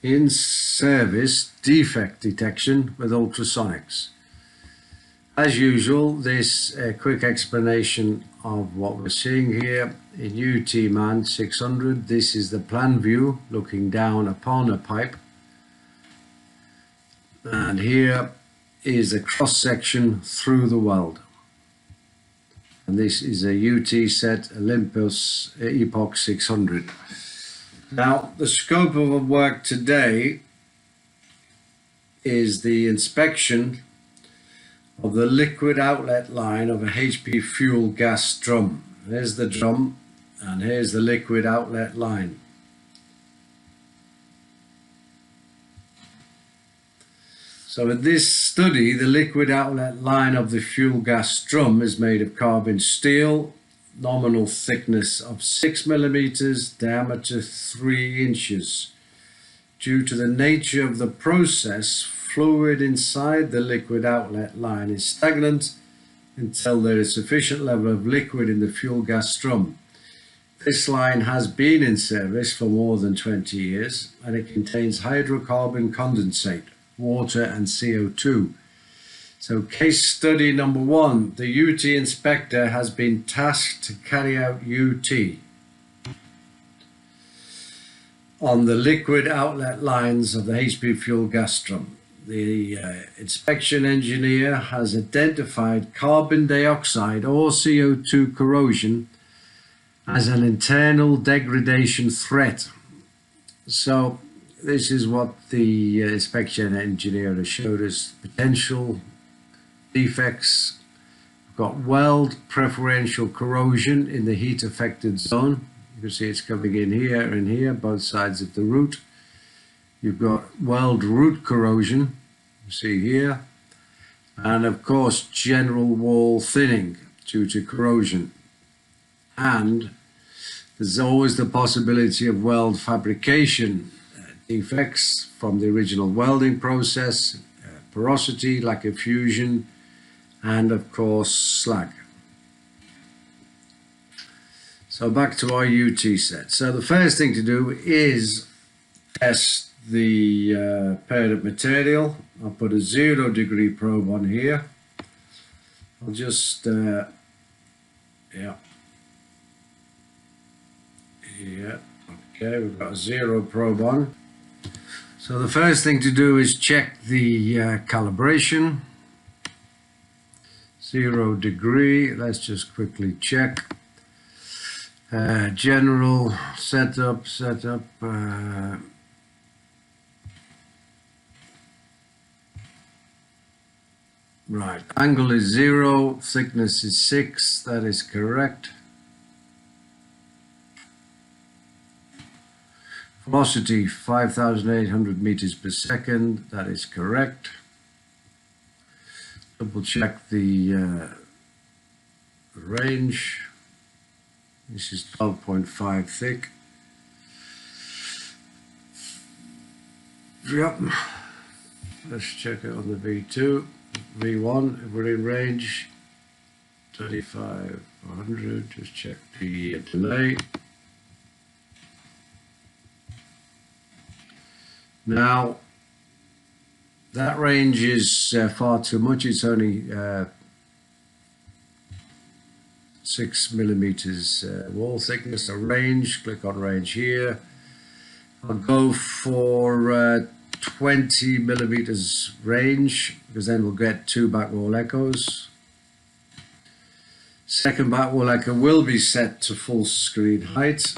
in service defect detection with ultrasonics. As usual, this quick explanation of what we're seeing here in UTman 600. This is the plan view looking down upon a pipe, and here is a cross section through the weld. And this is a UT set Olympus Epoch 600. Now, the scope of our work today is the inspection of the liquid outlet line of a HP fuel gas drum. There's the drum, and here's the liquid outlet line. So in this study, the liquid outlet line of the fuel gas drum is made of carbon steel, nominal thickness of 6 millimeters, diameter 3 inches. Due to the nature of the process, fluid inside the liquid outlet line is stagnant until there is sufficient level of liquid in the fuel gas drum. This line has been in service for more than 20 years, and it contains hydrocarbon condensate, water and CO2. So case study number 1, the UT inspector has been tasked to carry out UT on the liquid outlet lines of the HP fuel gas drum. The inspection engineer has identified carbon dioxide or CO2 corrosion as an internal degradation threat. So this is what the inspection engineer has showed us: potential defects. We've got weld preferential corrosion in the heat affected zone. You can see it's coming in here and here, both sides of the root. You've got weld root corrosion, you see here, and of course general wall thinning due to corrosion. And there's always the possibility of weld fabrication defects from the original welding process, porosity, lack of fusion, and of course slag. So back to our UT set. So the first thing to do is test the paired material. I'll put a 0 degree probe on here. I'll just yeah, okay, we've got a 0 probe on. So the first thing to do is check the calibration. 0 degree, let's just quickly check. General setup, right, angle is 0, thickness is 6, that is correct. Velocity 5,800 meters per second, that is correct. Double check the range. This is 12.5 thick. Yep. Let's check it on the V2. V1, if we're in range, 2500. Just check the delay. Now, that range is far too much. It's only 6 millimeters wall thickness. A range, click on range here. I'll go for 20 millimeters range, because then we'll get 2 back wall echoes. Second back wall echo will be set to full screen height.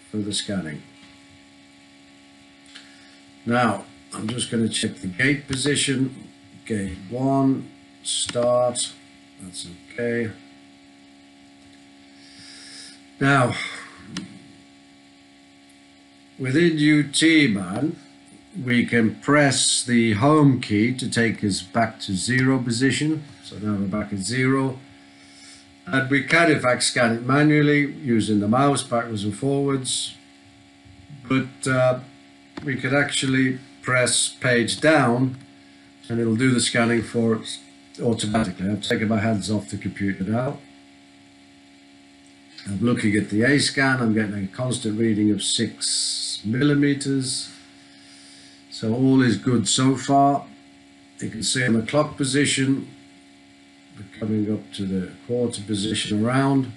For the scanning. Now I'm just going to check the gate position. Gate 1, start, that's okay. Now within UTman we can press the home key to take us back to 0 position. So now we're back at 0. And we can in fact scan it manually using the mouse backwards and forwards, but we could actually press page down and it'll do the scanning for us automatically. I've taken my hands off the computer now. I'm looking at the A scan. I'm getting a constant reading of 6 millimeters. So all is good so far. You can see on the clock position, we're coming up to the quarter position around.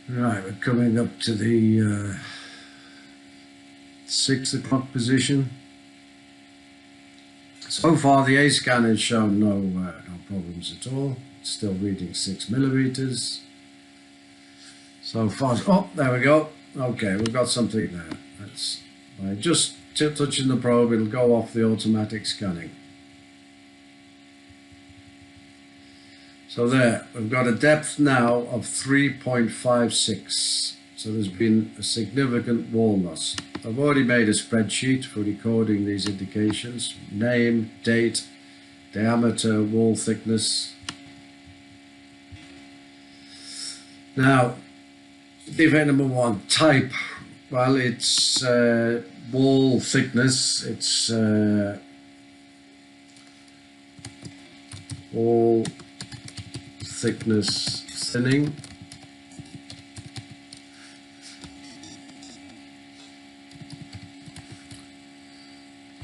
Right, we're coming up to the 6 o'clock position. So far the A scan has shown no problems at all. It's still reading 6 millimeters. So far, oh, there we go. Okay, we've got something there. That's by just touching the probe, it'll go off the automatic scanning. So there, we've got a depth now of 3.56. So there's been a significant wall loss. I've already made a spreadsheet for recording these indications: name, date, diameter, wall thickness. Now, defect number 1, type. Well, it's wall thickness. It's wall thickness thinning.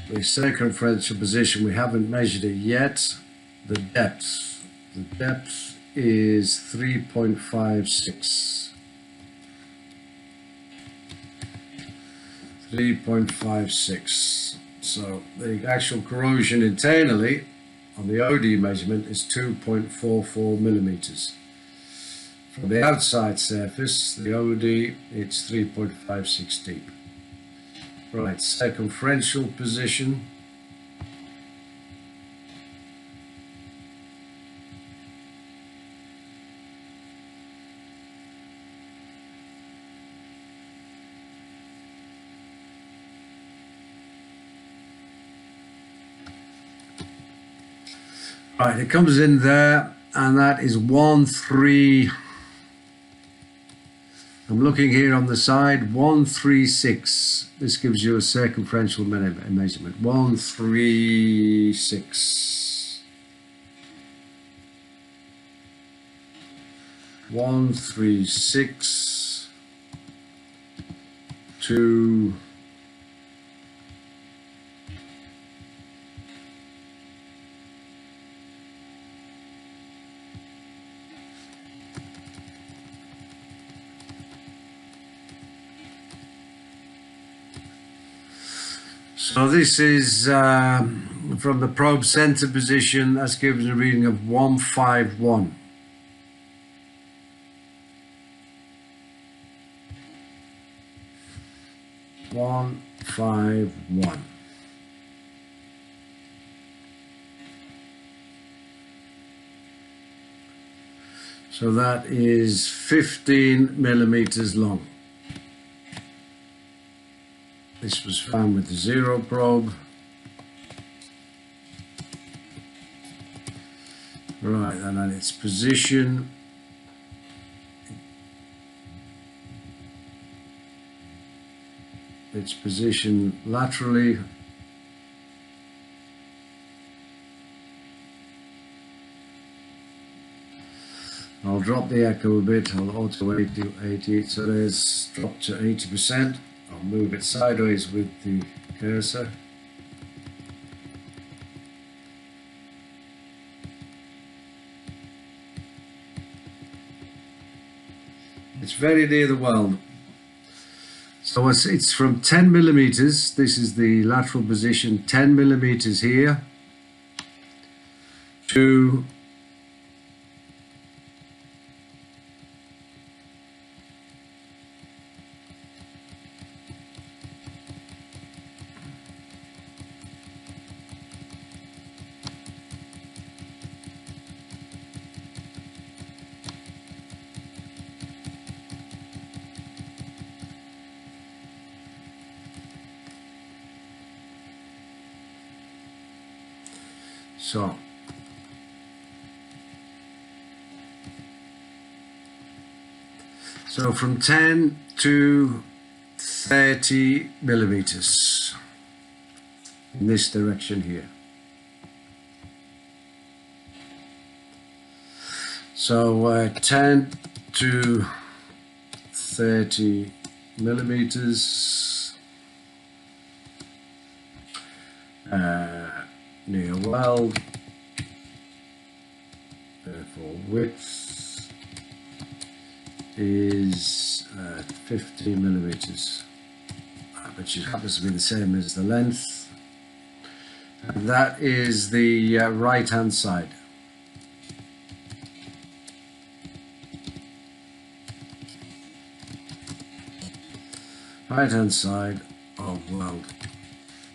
The circumferential position, we haven't measured it yet. The depth is 3.56. 3.56. So the actual corrosion internally on the OD measurement is 2.44 millimeters. From the outside surface, the OD, it's 3.56 deep. Right, circumferential position. Right, it comes in there, and that is 1.3. I'm looking here on the side, 136. This gives you a circumferential measurement. 136. 136 to So this is from the probe center position. That's given a reading of 151. So that is 15 millimeters long. This was found with the 0 probe. Right, and then its position. Its position laterally. I'll drop the echo a bit. I'll auto 80, so there's dropped to 80%. I'll move it sideways with the cursor. It's very near the weld. So it's from 10 millimeters. This is the lateral position, 10 millimeters here to So from 10 to 30 millimeters. in this direction here. So 10 to 30 millimeters near weld, therefore width is 15 millimeters, which happens to be the same as the length, and that is the right hand side. Right hand side of weld.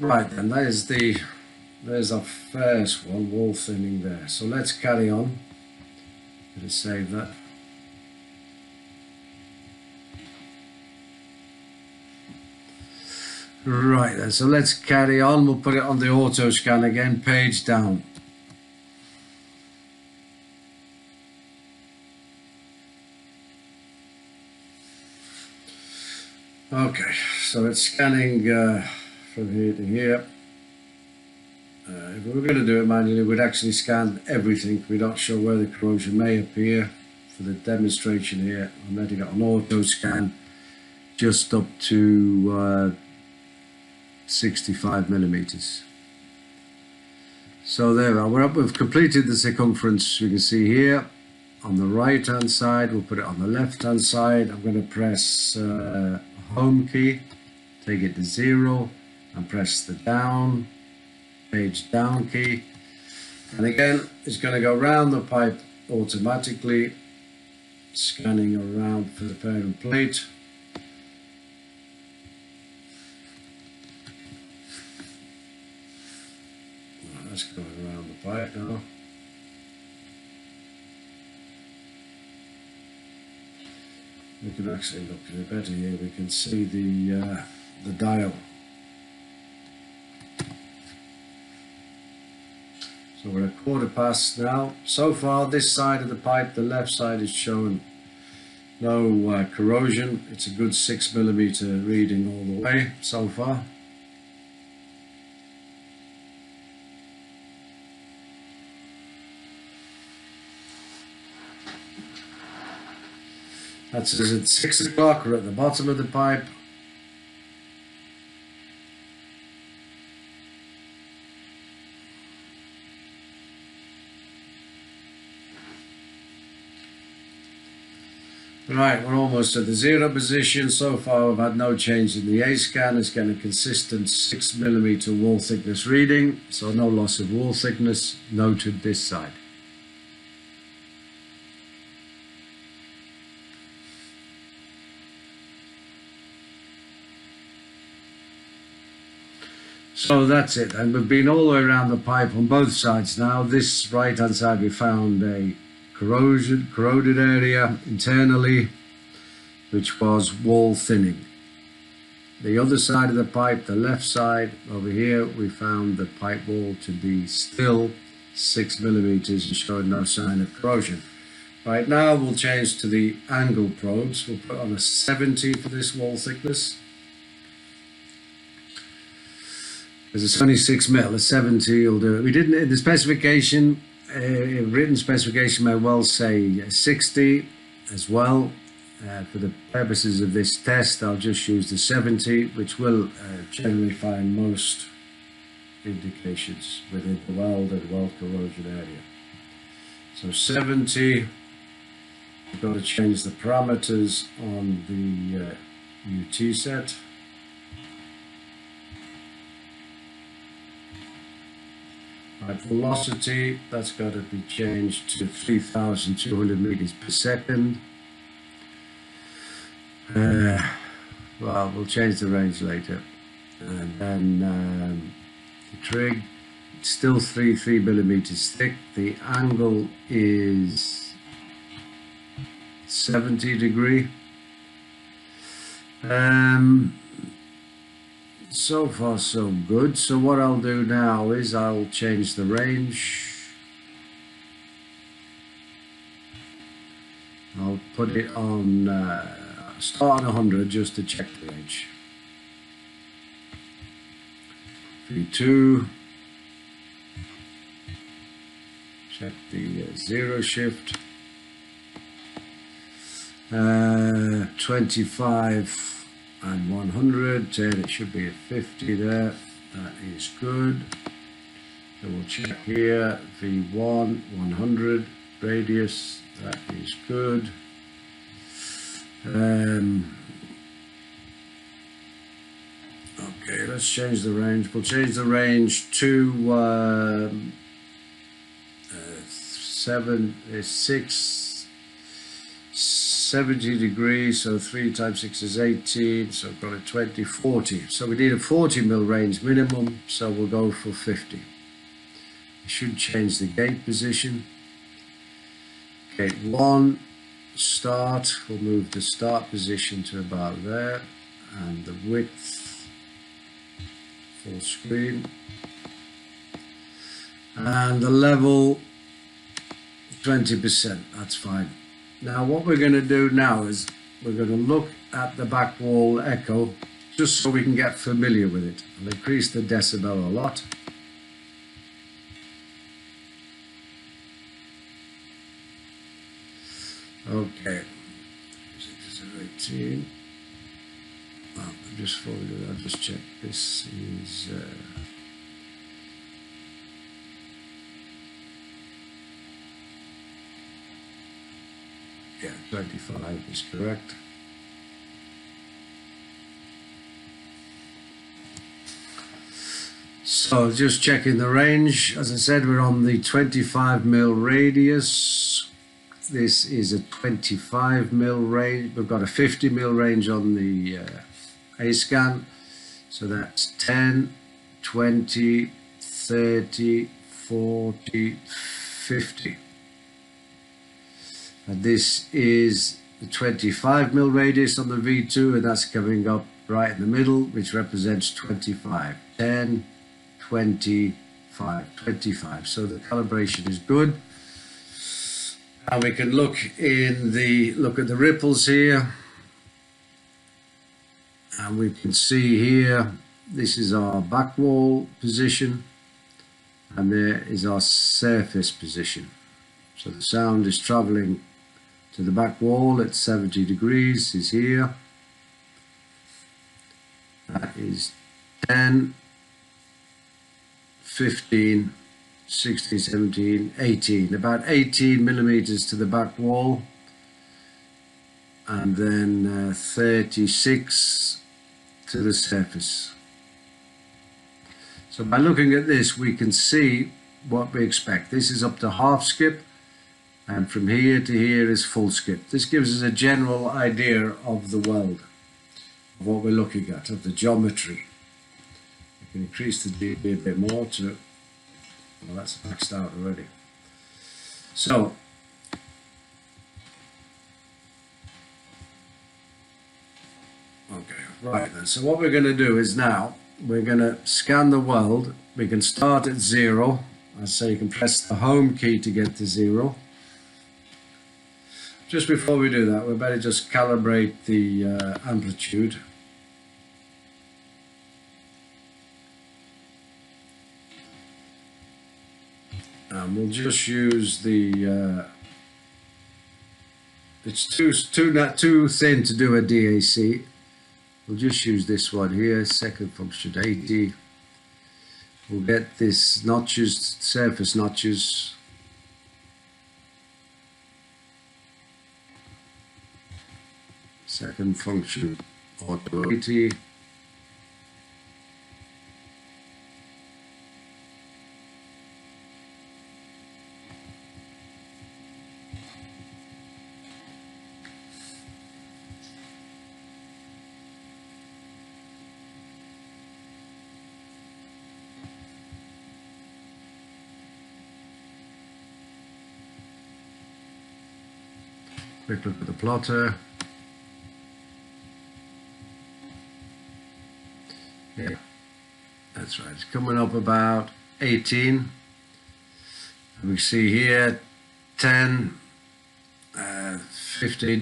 Right then, there's our first one, wall thinning there. So let's carry on. Let's save that. Right then, so let's carry on. We'll put it on the auto scan again, page down. Okay, so it's scanning from here to here. If we were going to do it manually, we'd actually scan everything. We're not sure where the corrosion may appear. For the demonstration here, I'm letting it on auto scan just up to 65 millimeters. So there we are. We've completed the circumference. You can see here on the right hand side. We'll put it on the left hand side. I'm going to press home key, take it to 0, and press the down, page down key, and again it's going to go around the pipe automatically, scanning around for the parent plate. That's going around the pipe now. We can actually look a bit better here. We can see the dial. So we're a quarter past now. So far, this side of the pipe, the left side, is showing no corrosion. It's a good 6 millimeter reading all the way so far. That's at 6 o'clock. We're at the bottom of the pipe. Right, we're almost at the 0 position. So far we've had no change in the A scan. It's getting a consistent 6 millimeter wall thickness reading, so no loss of wall thickness noted this side. So that's it, and we've been all the way around the pipe on both sides now. This right hand side we found a corroded area internally, which was wall thinning. The other side of the pipe, the left side over here, we found the pipe wall to be still 6 millimeters and showing no sign of corrosion. Right now we'll change to the angle probes. We'll put on a 70 for this wall thickness. Because it's only 6 mil, a 70 will do it. We didn't, in the specification, written specification may well say 60 as well. For the purposes of this test, I'll just use the 70, which will generally find most indications within the weld and weld corrosion area. So 70, we've got to change the parameters on the UT set. Right, velocity, that's got to be changed to 3,200 meters per second. Well, we'll change the range later. And then the trig, it's still 3 millimeters thick. The angle is 70 degree. So far so good. So what I'll do now is I'll change the range. I'll put it on start on 100 just to check the range. V2. Check the zero shift. 25 and 100. Then it should be a 50 there. That is good. So we'll check here. V1 100 radius. That is good. Okay, let's change the range. We'll change the range to 70 degrees, so 3 times 6 is 18, so I've got a 20, 40. So we need a 40 mil range minimum, so we'll go for 50. We should change the gate position. Gate 1, start, we'll move the start position to about there, and the width, full screen, and the level 20%, that's fine. Now what we're going to do now is we're going to look at the back wall echo just so we can get familiar with it. I'll increase the decibel a lot. Okay, 18. Oh, just before we do that, I'll just check this is yeah, 25 is correct. So just checking the range. As I said, we're on the 25 mil radius. This is a 25 mil range. We've got a 50 mil range on the A-scan. So that's 10, 20, 30, 40, 50. And this is the 25 mil radius on the V2, and that's coming up right in the middle, which represents 25. 10, 25, 25. So the calibration is good. And we can look at the ripples here, and we can see here this is our back wall position, and there is our surface position. So the sound is traveling to the back wall at 70 degrees is here. That is 10, 15, 16, 17, 18, about 18 millimeters to the back wall, and then 36 to the surface. So by looking at this, we can see what we expect. This is up to half skip, and from here to here is full skip. This gives us a general idea of the weld, of what we're looking at, of the geometry. We can increase the dB a bit more to, well, that's maxed out already. So okay, right then. So what we're going to do is now we're going to scan the weld. We can start at 0. So you can press the home key to get to 0. Just before we do that, we better just calibrate the amplitude. And we'll just use the it's too thin to do a DAC. We'll just use this one here, second function 80. We'll get this notches, surface notches. Second function auto 80. Quick look at the plotter. Yeah, that's right. It's coming up about 18. We see here 10, 15.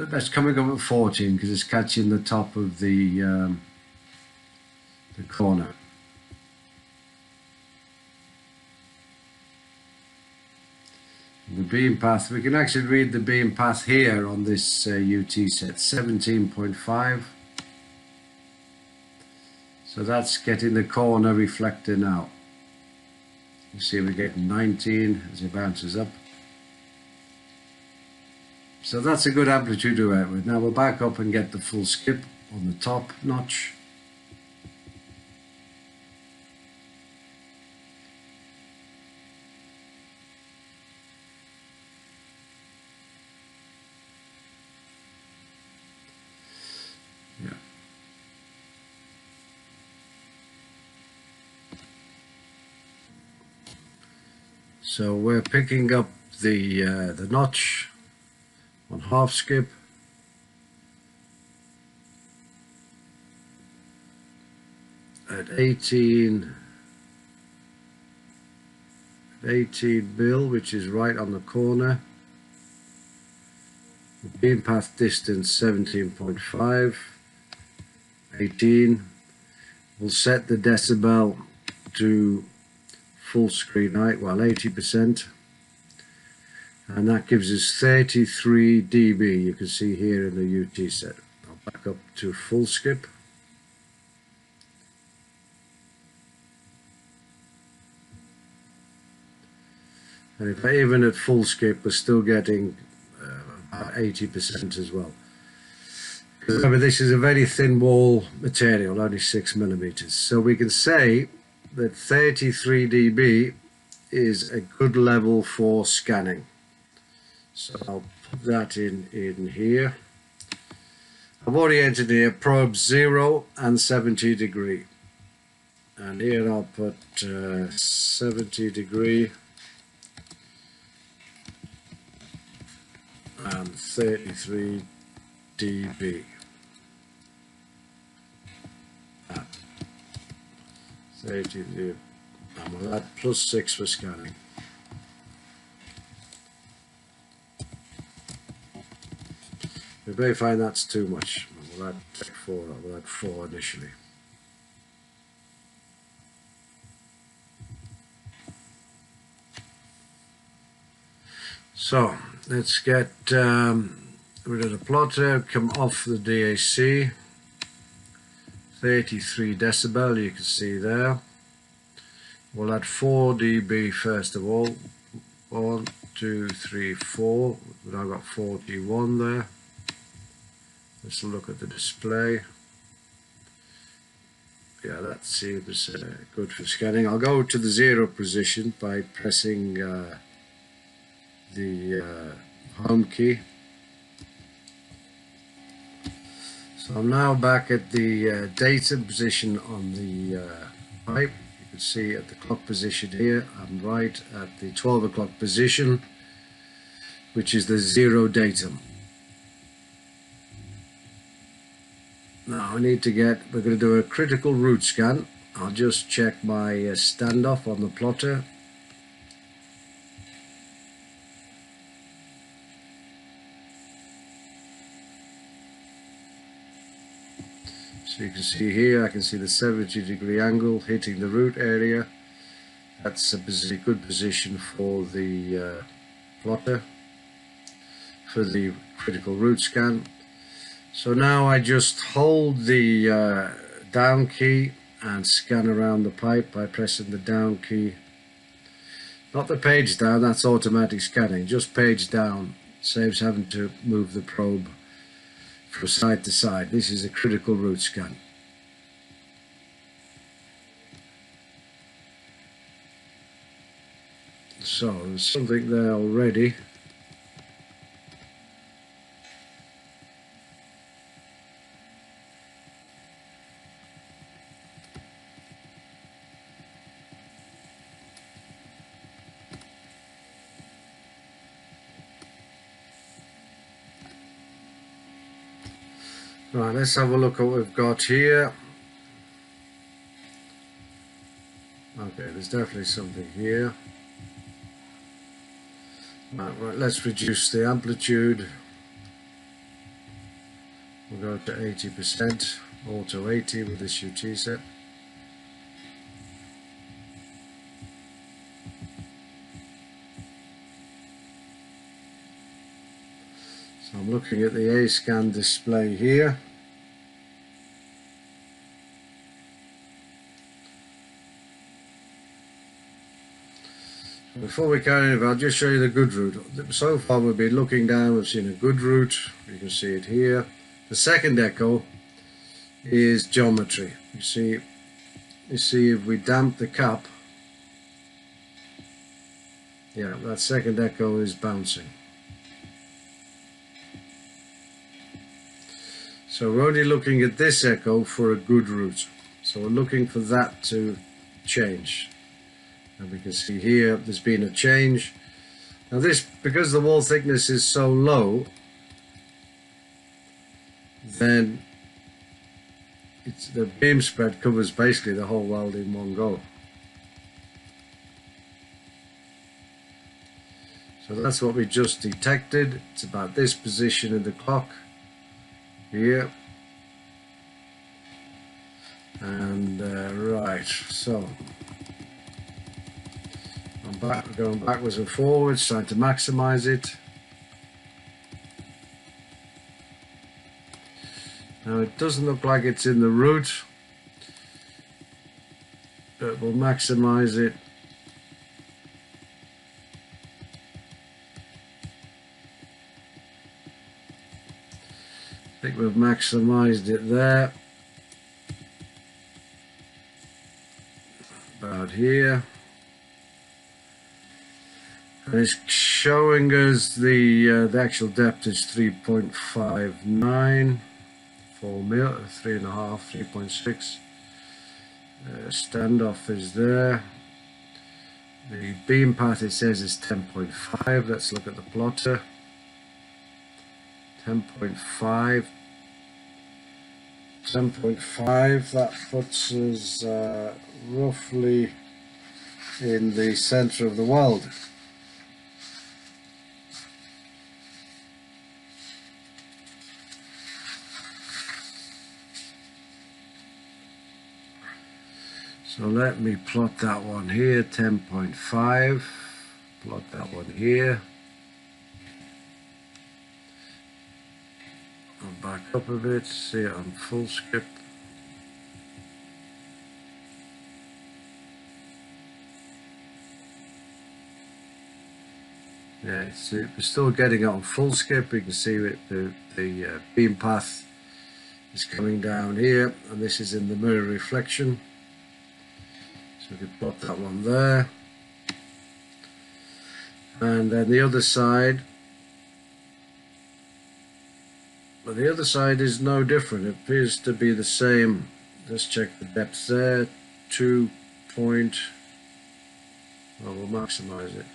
That's coming up at 14 because it's catching the top of the corner. The beam path, we can actually read the beam path here on this UT set, 17.5. So that's getting the corner reflector now. You see we're getting 19 as it bounces up. So that's a good amplitude to work with. Now we'll back up and get the full skip on the top notch. Yeah. So we're picking up the notch on half skip. At 18 mil, which is right on the corner. The beam path distance 17.5, 18. We'll set the decibel to full screen height, well 80%, and that gives us 33 dB. You can see here in the UT set. I'll back up to full skip. And if even at full skip, we're still getting about 80% as well. Remember, this is a very thin wall material, only 6 millimeters. So we can say that 33 dB is a good level for scanning. So I'll put that in here. I've already entered here probe 0 and 70 degree. And here I'll put 70 degree. And 33 dB. 30 dB. And we'll add +6 for scanning. We may find that's too much. We'll add 4. We'll add 4 initially. So let's get rid of the plotter, come off the DAC, 33 decibel, you can see there. We'll add 4 dB first of all. 1, 2, 3, 4. We've now got 41 there. Let's look at the display. Yeah, that seems good for scanning. I'll go to the 0 position by pressing the home key. So I'm now back at the data position on the pipe. You can see at the clock position here, I'm right at the 12 o'clock position, which is the 0 datum. Now we're going to do a critical root scan. I'll just check my standoff on the plotter. So you can see here, I can see the 70 degree angle hitting the root area. That's a good position for the plotter, for the critical root scan. So now I just hold the down key and scan around the pipe by pressing the down key. Not the page down, that's automatic scanning, just page down. Saves having to move the probe from side to side. This is a critical root scan. So there's something there already. Right, let's have a look at what we've got here. Okay, there's definitely something here. Right, let's reduce the amplitude. We'll go to 80%, auto 80 with this UT set. So I'm looking at the A-scan display here. Before we carry on, I'll just show you the good route. So far we've been looking down, we've seen a good route, you can see it here. The second echo is geometry. You see if we damp the cap, yeah, that second echo is bouncing. So we're only looking at this echo for a good route. So we're looking for that to change. And we can see here there's been a change. Now this, because the wall thickness is so low, then the beam spread covers basically the whole weld in one go. So that's what we just detected. It's about this position in the clock here. And right, so I'm going backwards and forwards, trying to maximize it. Now it doesn't look like it's in the route, but we'll maximize it. I think we've maximized it there, about here. And it's showing us the actual depth is 3.59, 4 mil, 3.5, 3.6. Standoff is there. The beam path, it says, is 10.5. Let's look at the plotter. 10.5. 10.5. That puts us roughly in the center of the weld. So let me plot that one here, 10.5, plot that one here. I'll back up a bit, see it on full skip. Yeah, we're still getting it on full skip. You can see it, the beam path is coming down here, and this is in the mirror reflection. So we can plot that one there. And then the other side, but the other side is no different. It appears to be the same. Let's check the depth there. 2 point, well, we'll maximize it.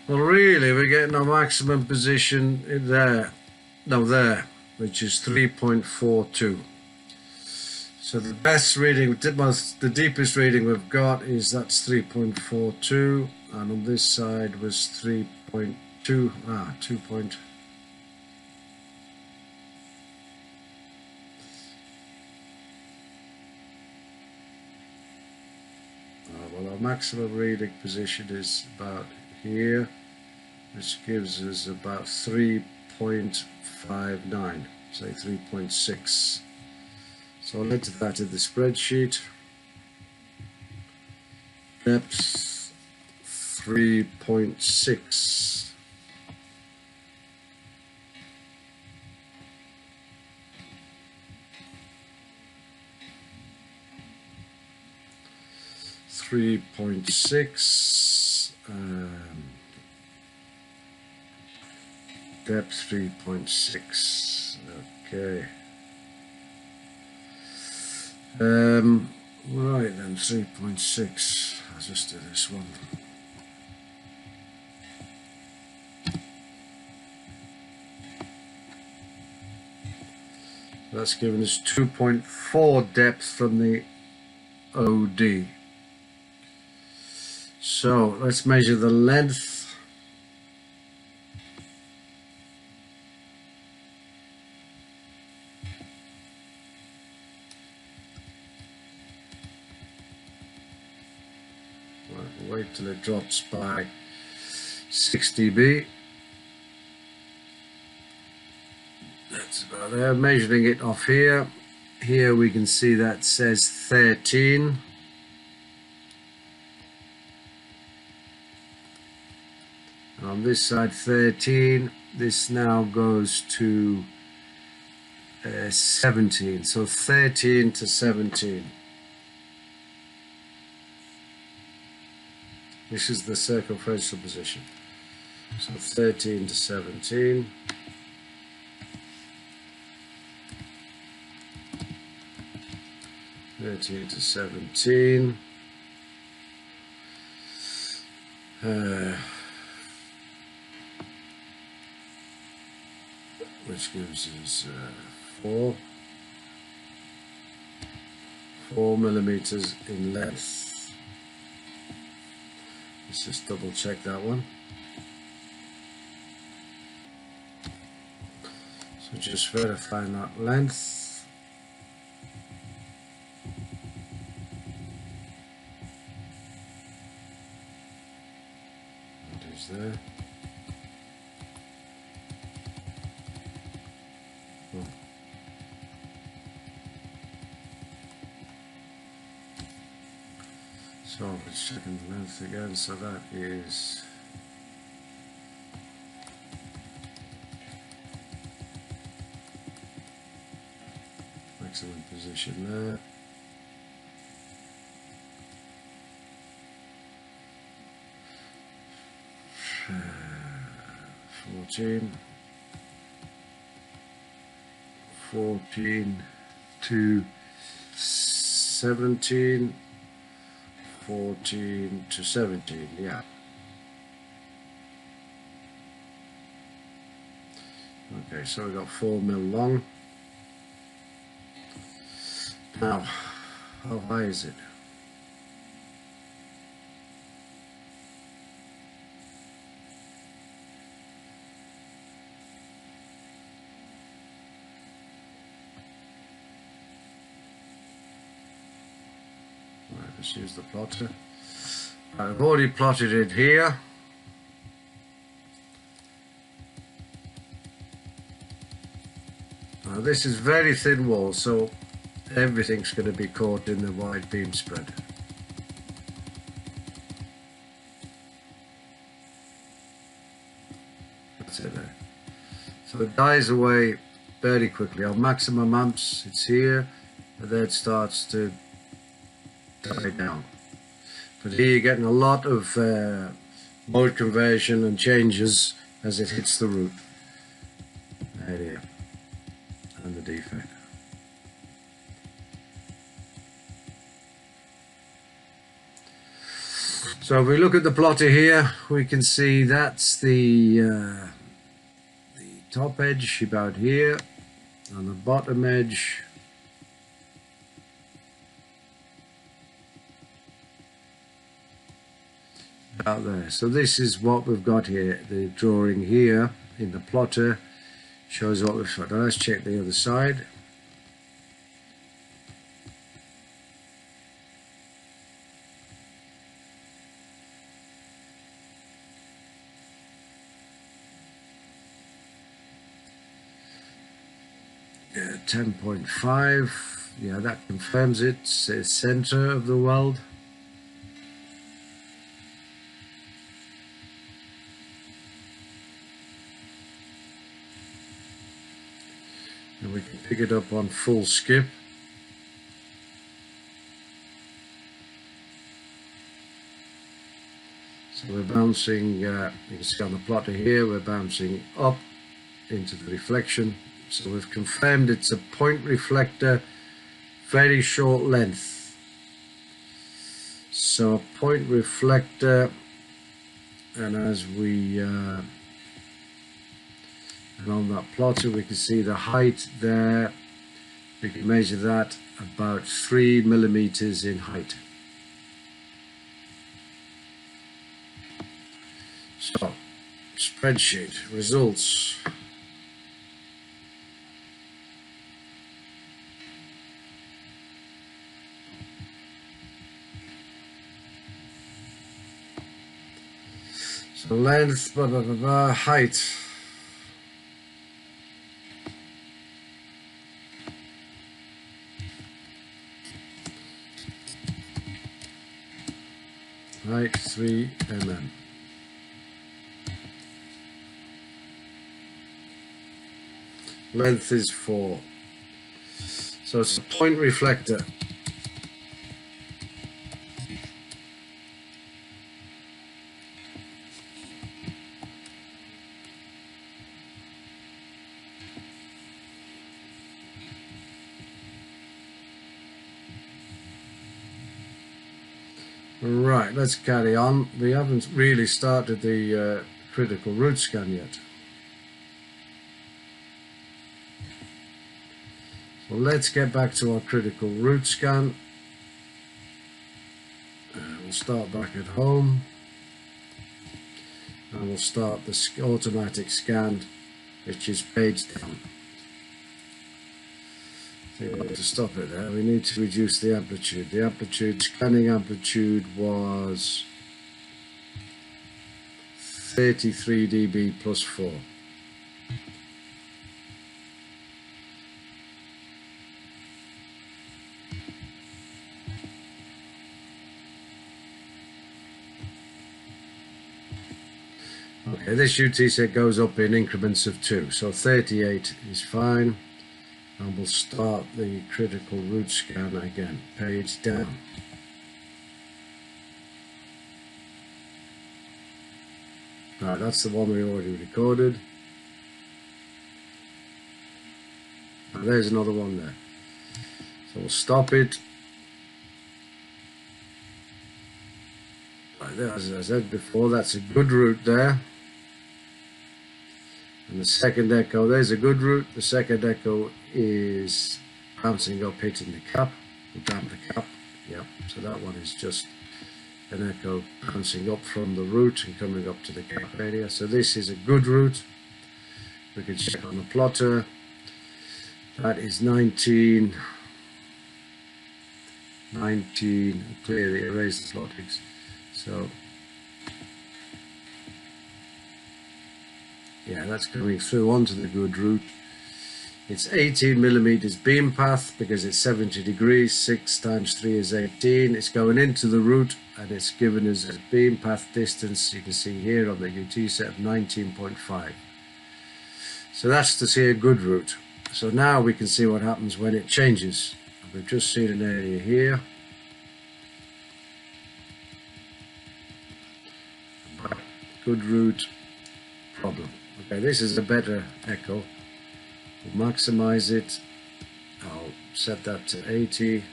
Well, really, we're getting our maximum position in there, no, there, which is 3.42. So the best reading, the deepest reading we've got is that's 3.42, and on this side was 3.2, 2 point. Well, our maximum reading position is about here, which gives us about 3.59, say 3.6. So I'll enter that in the spreadsheet. Depth 3.6. Depth 3.6. Okay. Right then, 3.6. I'll just do this one. That's given us 2.4 depth from the OD. So let's measure the length. Wait till it drops by 6 dB. That's about there. Measuring it off here. Here we can see that says 13. On this side 13. This now goes to 17. So 13 to 17. This is the circumferential position. So 13 to 17. To 17, which gives us 4 millimeters in length. Let's just double check that one. So just verifying that length. There. Oh. So let's check the length again. So that is maximum position there. Uh, 14 to 17, 14 to 17, yeah. Okay, so we got 4 mil long. Now, how high is it? Let's use the plotter. I've already plotted it here. Now this is very thin wall, so everything's going to be caught in the wide beam spread. That's it there. So it dies away very quickly. Our maximum amps, it's here, and then it starts to die down. But here you're getting a lot of mode conversion and changes as it hits the root. Right here. And the defect. So if we look at the plotter here, we can see that's the top edge about here, and the bottom edge out there. So this is what we've got here. The drawing here in the plotter shows what we've got. Now let's check the other side. Yeah, 10.5. Yeah, that confirms it. It's the center of the weld. And we can pick it up on full skip. So we're bouncing, you can see on the plotter here, we're bouncing up into the reflection. So we've confirmed it's a point reflector, very short length. So a point reflector, and as we and on that plotter we can see the height there. We can measure that about 3 millimeters in height. So, spreadsheet, results. So length, blah, blah, blah, blah, height. Height 3 mm. Length is 4. So it's a point reflector. Right, let's carry on. We haven't really started the critical root scan yet. So let's get back to our critical root scan. We'll start back at home. And we'll start the automatic scan, which is page down. To stop it there, we need to reduce the amplitude. The amplitude, scanning amplitude was 33 dB plus 4. Okay, this UT set goes up in increments of 2, so 38 is fine. And we'll start the critical root scan again, page down. Right, that's the one we already recorded. And there's another one there. So we'll stop it. Right there, as I said before, that's a good root there. And the second echo, there's a good root. The second echo is bouncing up, hitting the cap. We'll damp the cap. Yep, so that one is just an echo bouncing up from the root and coming up to the cap area. So this is a good root. We can check on the plotter. That is 19. Clear the erase the logics. So yeah, that's coming through onto the good root. It's 18 millimeters beam path because it's 70 degrees. 6 times 3 is 18. It's going into the root and it's given us a beam path distance, you can see here on the UT set, of 19.5. So that's to see a good root. So now we can see what happens when it changes. We've just seen an area here. Good root, problem. Okay, this is a better echo. We'll maximize it. I'll set that to 80.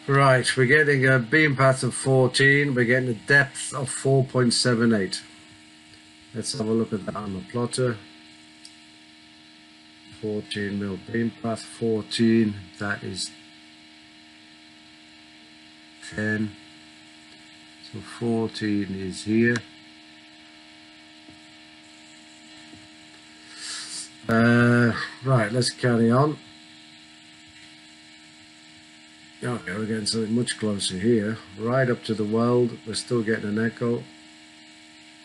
Right, we're getting a beam path of 14, we're getting a depth of 4.78. Let's have a look at that on the plotter. 14 mil beam path, 14, that is 10. So 14 is here. Right, let's carry on. Okay, we're getting something much closer here, right up to the weld. We're still getting an echo.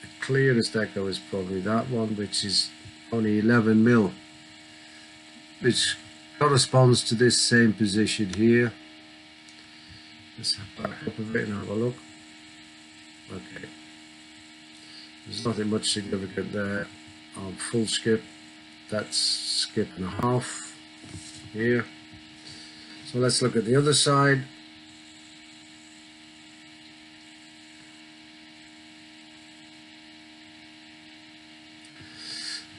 The clearest echo is probably that one, which is only 11 mil, which corresponds to this same position here. Let's back up a bit and have a look. Okay, there's nothing much significant there on full skip. That's skip and a half here. So let's look at the other side.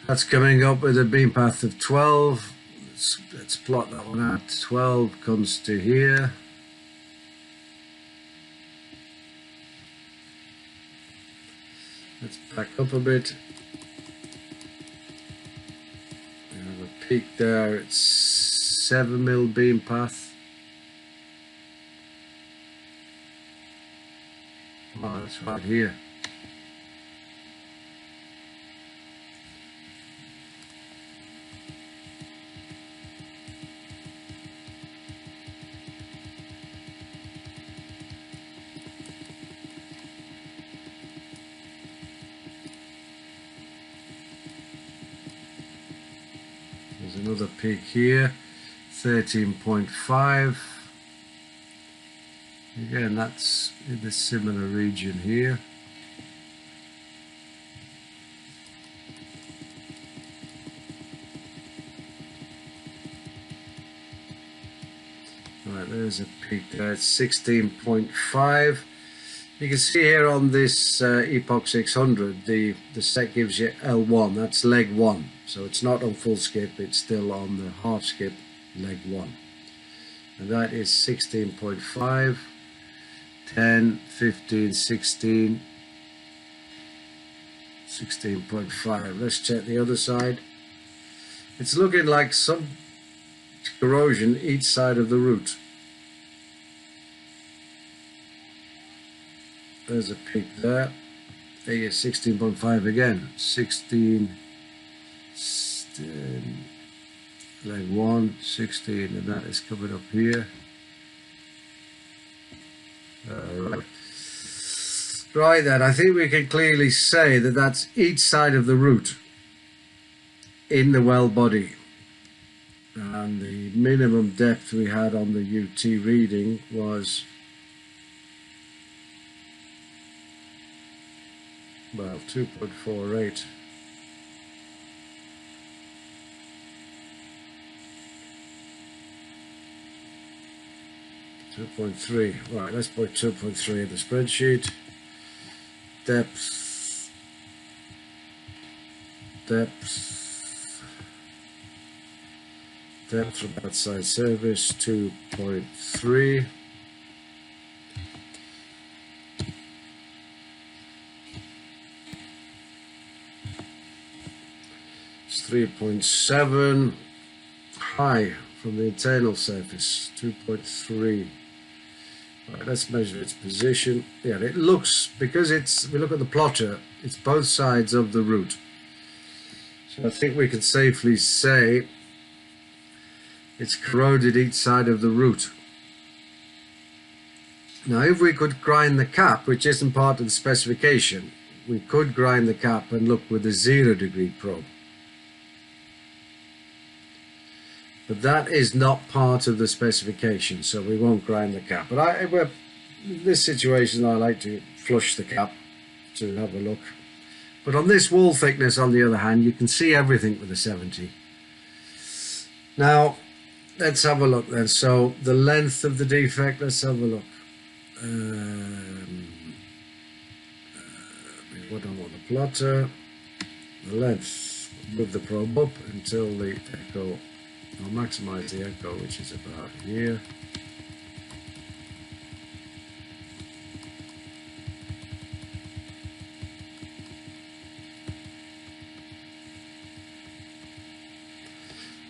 That's coming up with a beam path of 12. let's plot that one out. 12 comes to here. Let's back up a bit. We have a peak there. It's 7mm beam path. Oh, that's right here. There's another peak here, 13.5. Again, that's in the similar region here. Right, there's a peak there, it's 16.5. You can see here on this Epoch 600, the set gives you L1, that's leg 1. So it's not on full skip, it's still on the half skip, leg 1. And that is 16.5, 10, 15, 16, 16.5. Let's check the other side. It's looking like some corrosion each side of the root. There's a peak there. There is 16.5 again. 16, leg 1, 16, and that is covered up here. Right then, I think we can clearly say that that's each side of the root in the well body. And the minimum depth we had on the UT reading was, well, 2.48. Right, let's put 2.3 in the spreadsheet. Depth from outside service 2.3. It's 3.7. High from the internal surface 2.3. Right, let's measure its position. Yeah, it looks, because it's, we look at the plotter, it's both sides of the root. So I think we can safely say it's corroded each side of the root. Now if we could grind the cap, which isn't part of the specification, we could grind the cap and look with a 0° probe. But that is not part of the specification, so we won't grind the cap. But in this situation, I like to flush the cap to have a look. But on this wall thickness, on the other hand, you can see everything with a 70. Now, let's have a look then. So the length of the defect, let's have a look. What I want the plotter, the length, move the probe up until the echo. I'll maximize the echo, which is about here.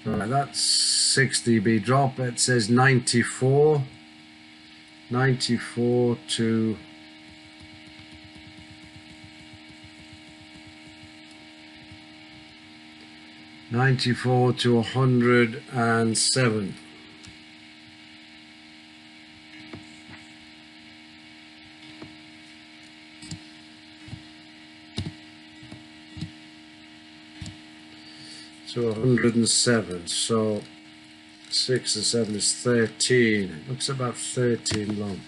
Right, that's 6 dB drop. It says 94 to 94 to 107. To 107. So 6 and 7 is 13. It looks about 13 long.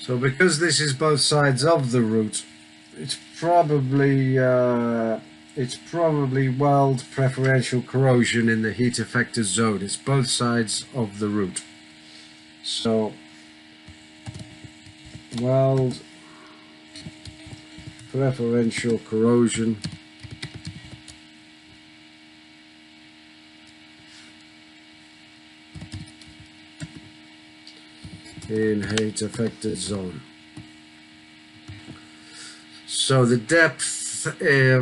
So because this is both sides of the root, it's probably weld preferential corrosion in the heat affected zone. It's both sides of the root. So weld preferential corrosion. In heat affected zone. So the depth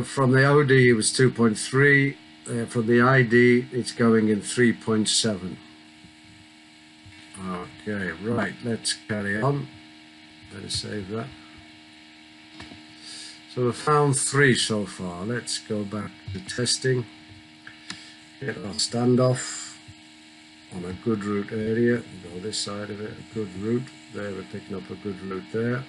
from the OD was 2.3, from the ID it's going in 3.7. Okay, right, let's carry on. Better save that. So we've found 3 so far. Let's go back to testing. Get our standoff on a good route area. Go this side of it, a good route. There, we're picking up a good route there.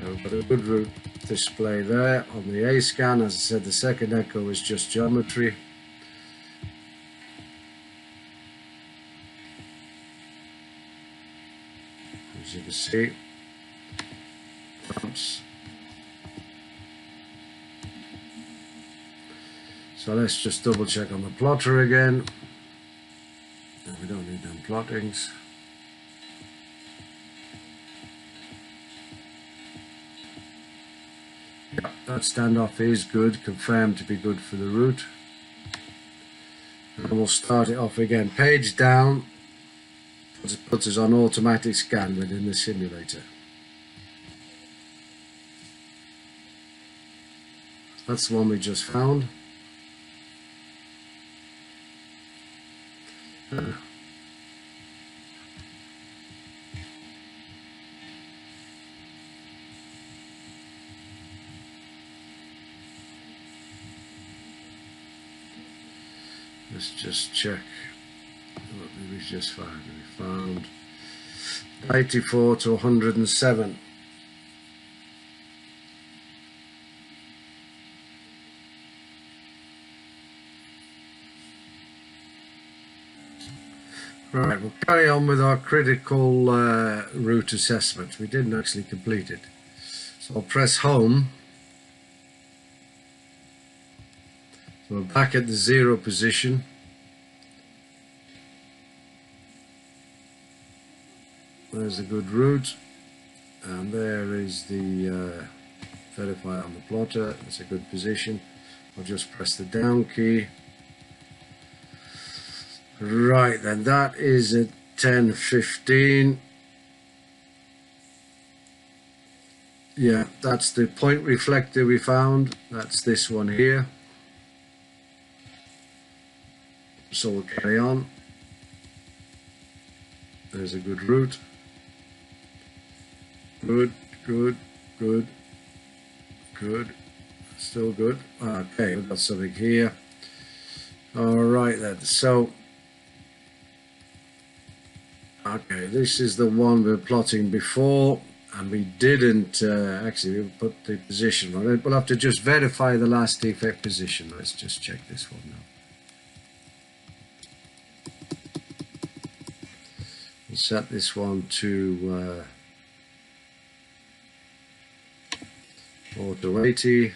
We've got a good route display there on the A scan. As I said, the second echo is just geometry. As you can see, bumps. So let's just double check on the plotter again. No, we don't need them plottings. Yeah, that standoff is good, confirmed to be good for the route. And we'll start it off again. Page down, puts us on automatic scan within the simulator. That's the one we just found. Let's just check what did we just find. We found 84 to 107. Right, we'll carry on with our critical route assessment. We didn't actually complete it. So I'll press home. So we're back at the 0 position. There's a good route. And there is the verify on the plotter. That's a good position. I'll just press the down key. Right, then that is at 10:15. Yeah, that's the point reflector we found. That's this one here. So we'll carry on. There's a good route. Good, good, good, good. Still good. Okay, we've got something here. All right then, so okay, this is the one we were plotting before, and we didn't actually put the position on it. We'll have to just verify the last defect position. Let's just check this one now. We'll set this one to auto 80.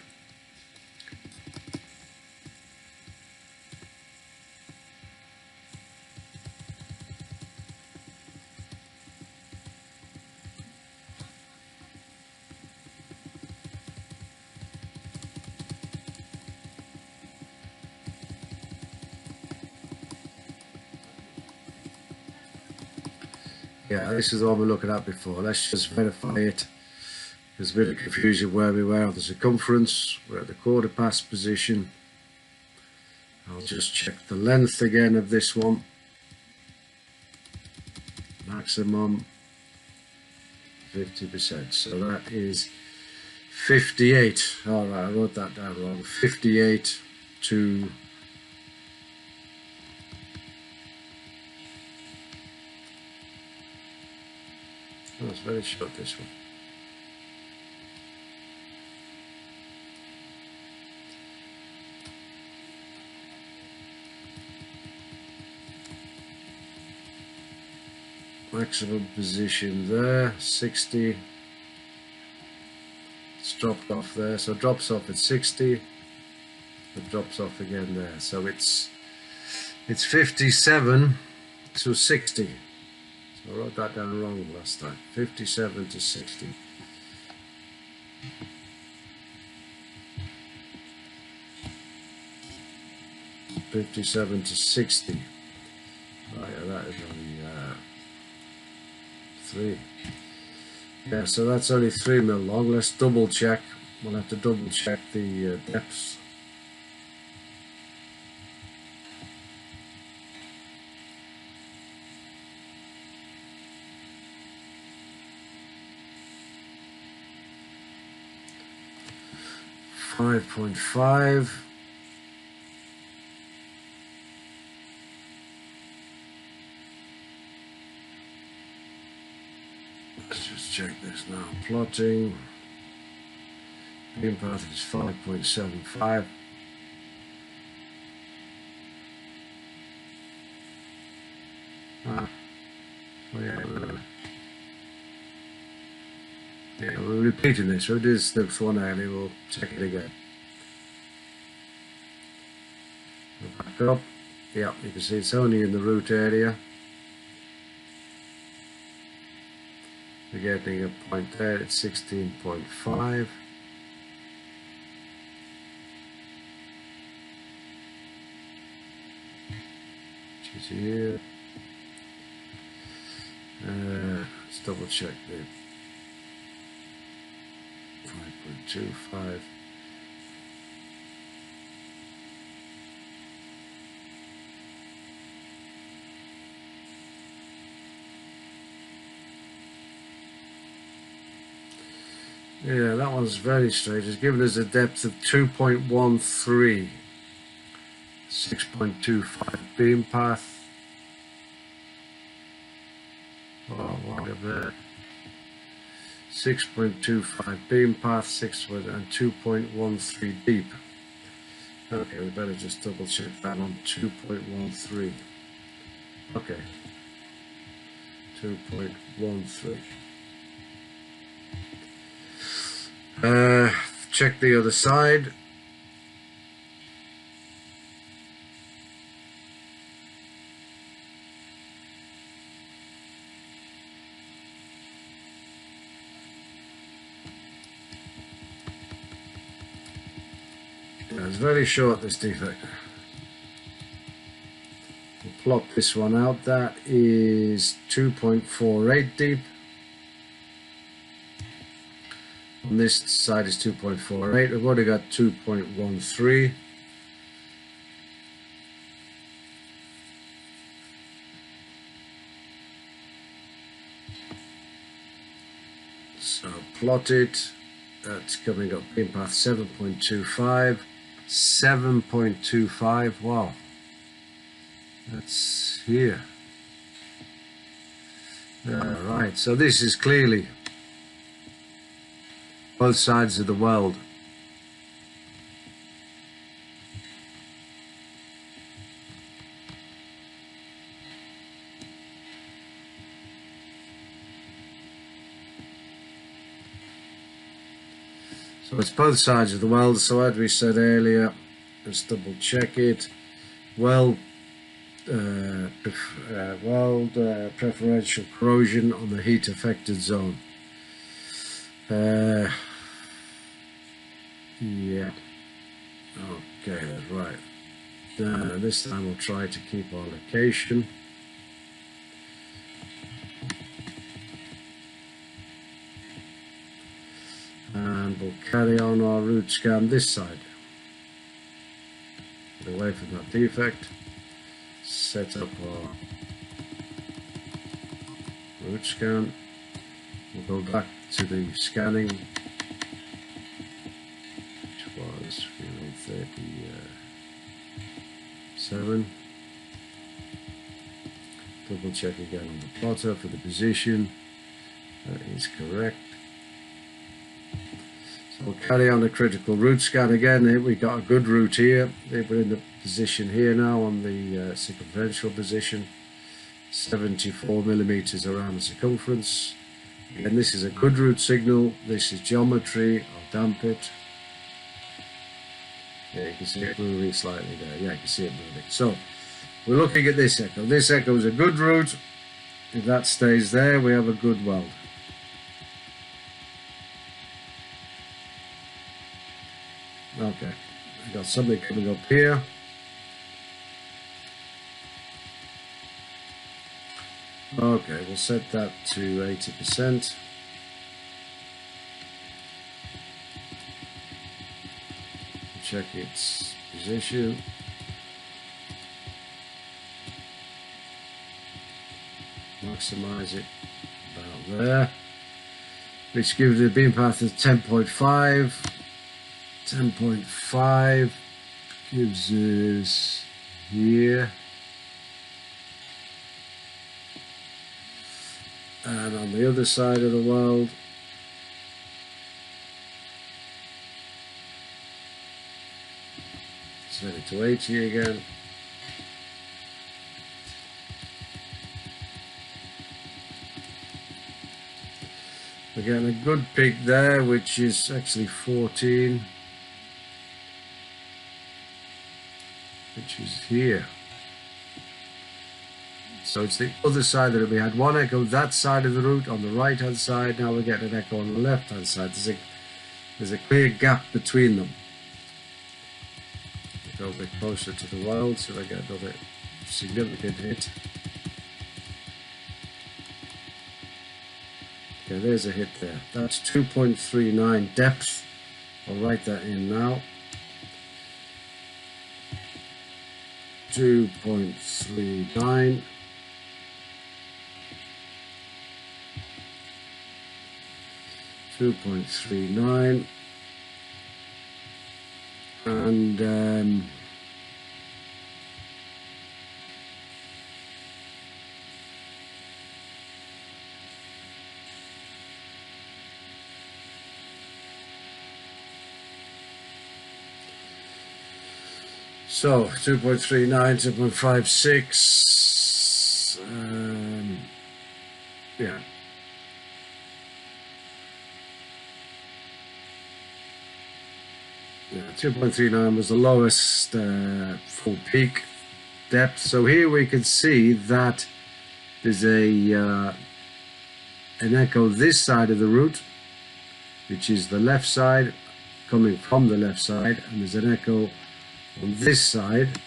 Yeah, this is the one we're looking at before. Let's just verify it. There's a bit of confusion where we were on the circumference. We're at the quarter past position. I'll just check the length again of this one. Maximum 50%. So that is 58. All right, I wrote that down wrong. 58 to oh, it's very short, this one. Maximum position there, 60. It's dropped off there, so it drops off at 60. It drops off again there, so it's 57 to 60. So I wrote that down wrong last time. 57 to 60. to 60. Oh yeah, that is only 3. Yeah, so that's only 3 mil long. Let's double check. We'll have to double check the depths. .5. Let's just check this now. Plotting. Beam path is 5.75. Oh yeah, we're repeating this. We'll do this one early. We'll check it again. Back up. Yeah, you can see it's only in the root area. We're getting a point there at 16.5. Which is here. Let's double check the 5.25. Yeah, that one's very straight. It's given us a depth of 2.13, 6.25 beam path. Oh, what a bit. 6.25 beam path, 6 and 2.13 deep. Okay, we better just double check that on 2.13. Okay, 2.13. Check the other side. Yeah, it's very short, this defect. We'll plot this one out. That is 2.48 deep. On this side is 2.48. We've already got 2.13. So plot it. That's coming up beam path 7.25. 7.25. Wow. That's here. Right. So this is clearly both sides of the weld. So it's both sides of the weld. So as we said earlier, let's double check it. Weld preferential corrosion on the heat affected zone. Yeah. Okay, that's right. This time we'll try to keep our location. And we'll carry on our root scan this side. Get away from that defect. Set up our root scan. We'll go back to the scanning, which was 37. Double check again on the plotter for the position. That is correct. So we'll carry on the critical root scan again. We got a good root here. We're in the position here now on the circumferential position. 74 millimeters around the circumference. And this is a good root signal. This is geometry. I'll damp it. Yeah, you can see it moving slightly there. Yeah, you can see it moving. So we're looking at this echo. This echo is a good route. If that stays there, we have a good weld. Okay, I got something coming up here. Okay, we'll set that to 80%. Check its position. Maximize it about there, which gives the beam path of 10.5. 10.5 gives us here, and on the other side of the weld set it to 80 again. We're getting a good peak there, which is actually 14, which is here. So it's the other side that we had one echo that side of the route on the right hand side. Now we're getting an echo on the left hand side. There's a clear gap between them. Go a bit closer to the weld so I get another significant hit. Okay, there's a hit there. That's 2.39 depth. I'll write that in now. 2.39. And so 2.39, 2.56, yeah. Yeah, 2.39 was the lowest full peak depth. So here we can see that there's an echo this side of the route, which is the left side, coming from the left side, and there's an echo on this side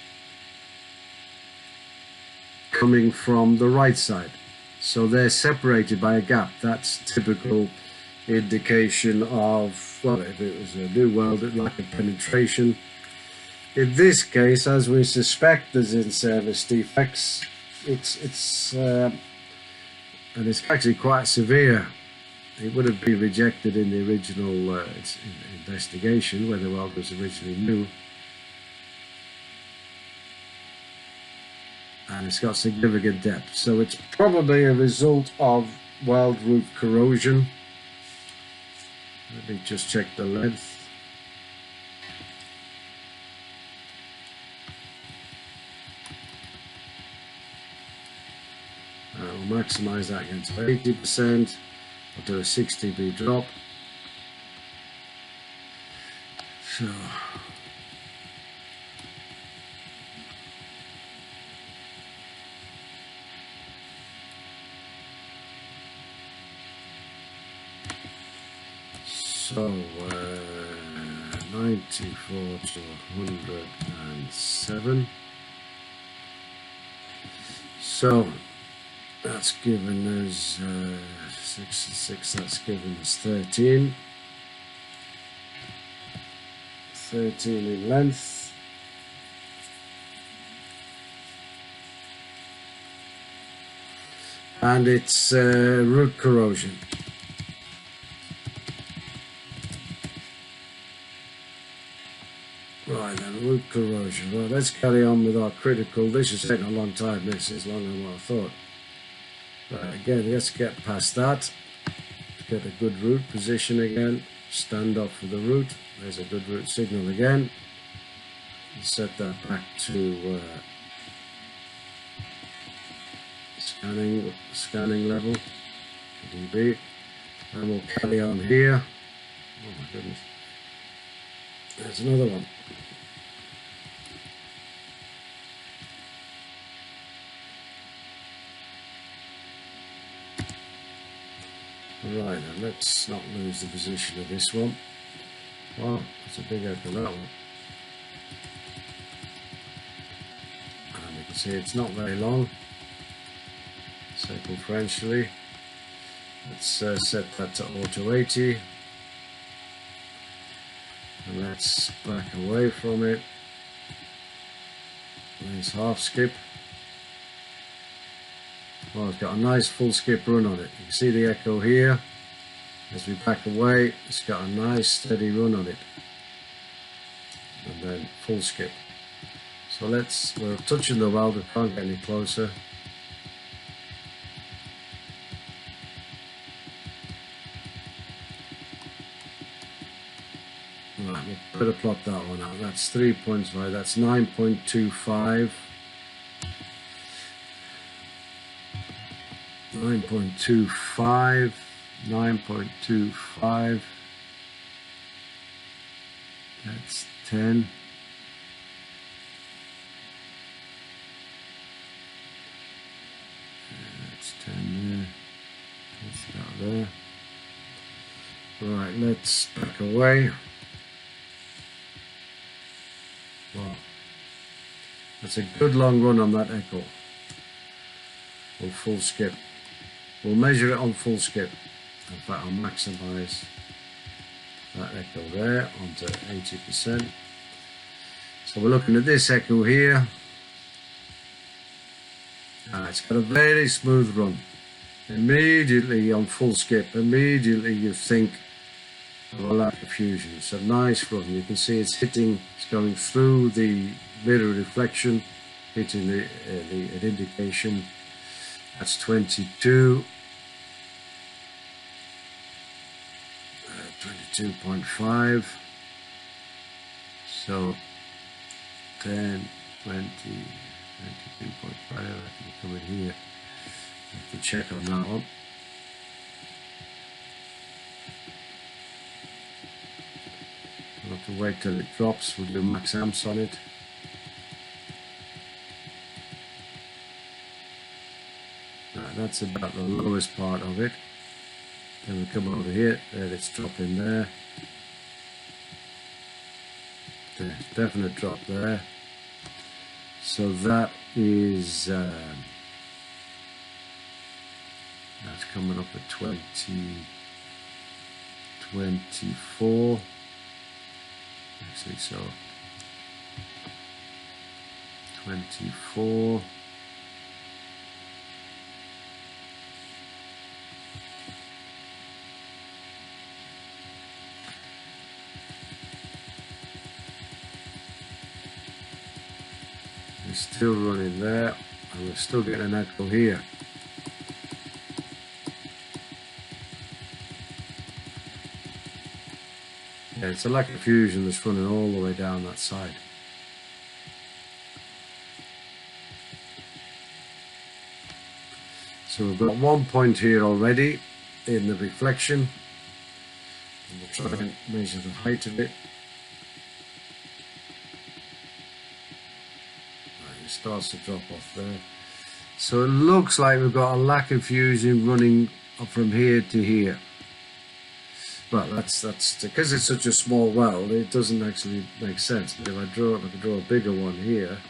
coming from the right side. So they're separated by a gap. That's typical indication of, well, if it was a new weld, lack of penetration. In this case, as we suspect there's in-service defects, and it's actually quite severe. It would have been rejected in the original investigation where the weld was originally new. And it's got significant depth, so it's probably a result of weld root corrosion. Let me just check the length. I'll maximize that again to 80%. I'll do a 6 dB drop. So So 94 to 107. So that's given us 66. That's given us 13. 13 in length. And it's root corrosion. Right then, root corrosion. Well, let's carry on with our critical. This has taken a long time. This is longer than what I thought. Right, again, let's get past that. Get a good root position again. Stand off for the root. There's a good root signal again. Set that back to scanning level, dB, and we'll carry on here. Oh my goodness. There's another one. Right then, let's not lose the position of this one. Wow, that's a big echo, that one. And you can see it's not very long, circumferentially. Let's set that to auto 80. And let's back away from it. Nice half skip. Well, it's got a nice full skip run on it. You can see the echo here. As we back away, it's got a nice steady run on it. And then full skip. So we're touching the weld, we can't get any closer. Right, we'll better plot that one out. That's 3.5, that's 9.25. 9.25, 9.25, that's 10. That's 10 there, that's that there. Right, let's back away. Well, that's a good long run on that echo. Or full skip. We'll measure it on full skip. In fact, I'll maximize that echo there onto 80%. So we're looking at this echo here. It's got a very smooth run. Immediately on full skip, immediately you think of a lack of fusion. It's a nice run. You can see it's going through the mirror reflection, hitting the indication. That's 22. 22.5. So 10, 20, 22.5. I can come in here. I have to check on that one. We'll have to wait till it drops. We'll do max amps on it. That's about the lowest part of it. Then we come over here, there it's dropping there. There's definite drop there. So that is that's coming up at 24. Actually, so 24. Still running there, and we're still getting an echo here. Yeah, it's a lack of fusion that's running all the way down that side. So we've got 1 point here already in the reflection, and we'll try and measure the height of it. It starts to drop off there. So it looks like we've got a lack of fusion running up from here to here. Well, that's because it's such a small weld, it doesn't actually make sense. But if I could draw a bigger one here.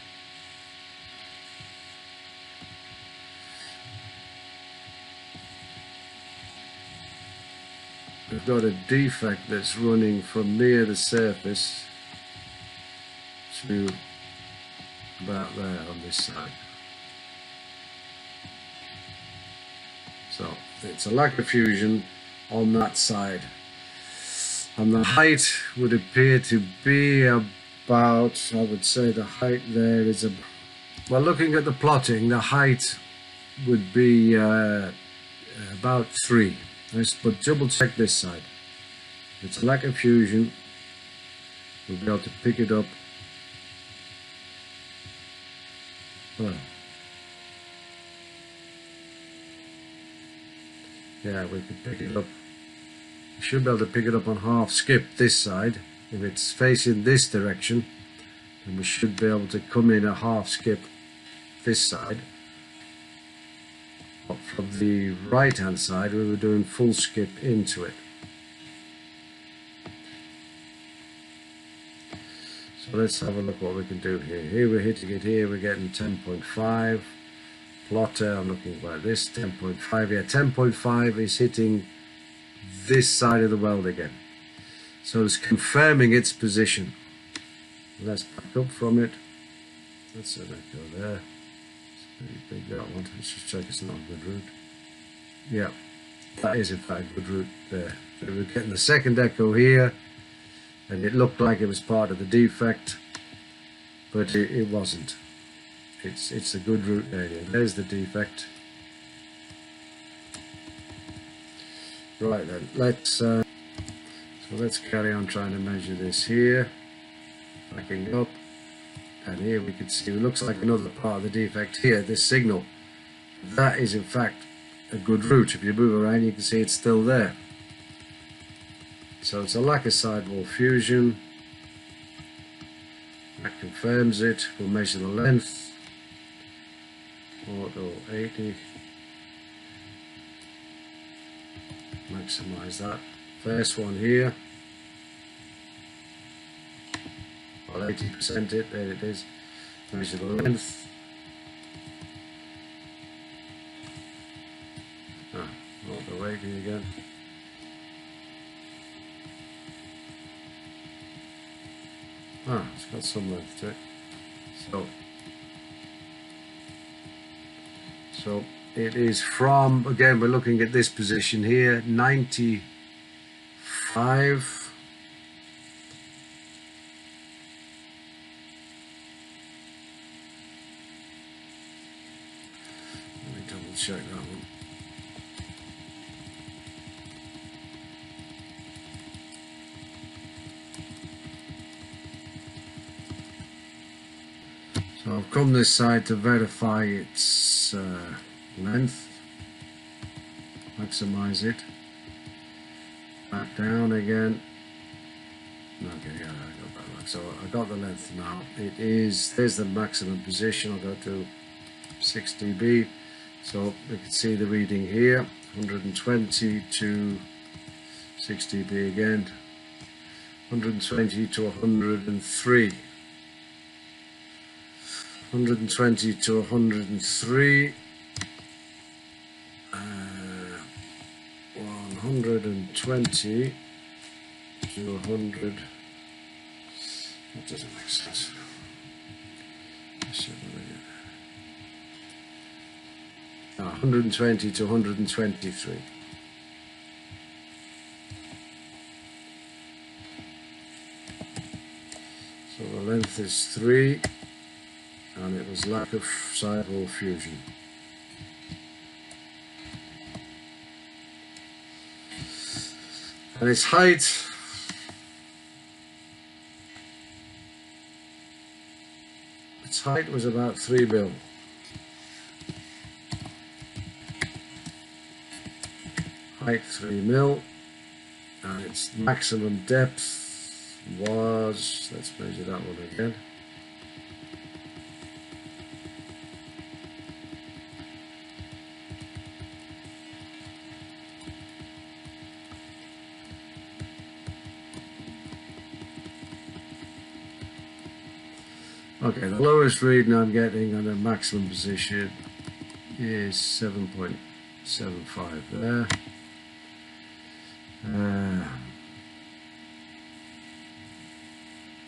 We've got a defect that's running from near the surface to about there on this side. So it's a lack of fusion on that side. And the height would appear to be about, I would say the height there is well, looking at the plotting, the height would be about 3. But double check this side. If it's a lack of fusion, we'll be able to pick it up. Well, yeah, we could pick it up. We should be able to pick it up on half skip this side. If it's facing this direction, then we should be able to come in a half skip this side. But from the right hand side we were doing full skip into it. So let's have a look what we can do here. Here we're hitting it here, we're getting 10.5. Plotter, I'm looking at this, 10.5. Yeah, 10.5 is hitting this side of the weld again. So it's confirming its position. Let's back up from it. Let's let that go there. It's pretty big, that one. Let's just check it's not a good route. Yeah, that is in fact a good route there. So we're getting the second echo here, and it looked like it was part of the defect, but it wasn't. It's a good route there. There's the defect. Right then, let's carry on trying to measure this here. Backing up, and here we can see it looks like another part of the defect here. This signal, that is in fact a good route. If you move around, you can see it's still there. So it's a lack of sidewall fusion. That confirms it. We'll measure the length. Auto 80. Maximize that. First one here. Well, 80% it. There it is. Measure the length. Auto 80 again. It's got some length to it. So it is from, again, we're looking at this position here, 95. Let me double check that one. So I've come this side to verify its length, maximize it, back down again. Okay, yeah, I got that right. So I got the length now. There's the maximum position. I'll go to 6 dB. So we can see the reading here, 120 to 6 dB again, 120 to 103. 120 to 103, 120 to 100. That doesn't make sense. 120 to 123. So the length is 3. And it was lack of sidewall fusion. And its height, was about 3 mil. Height 3 mil, and its maximum depth was, let's measure that one again. Okay, the lowest reading I'm getting on the maximum position is 7.75 there.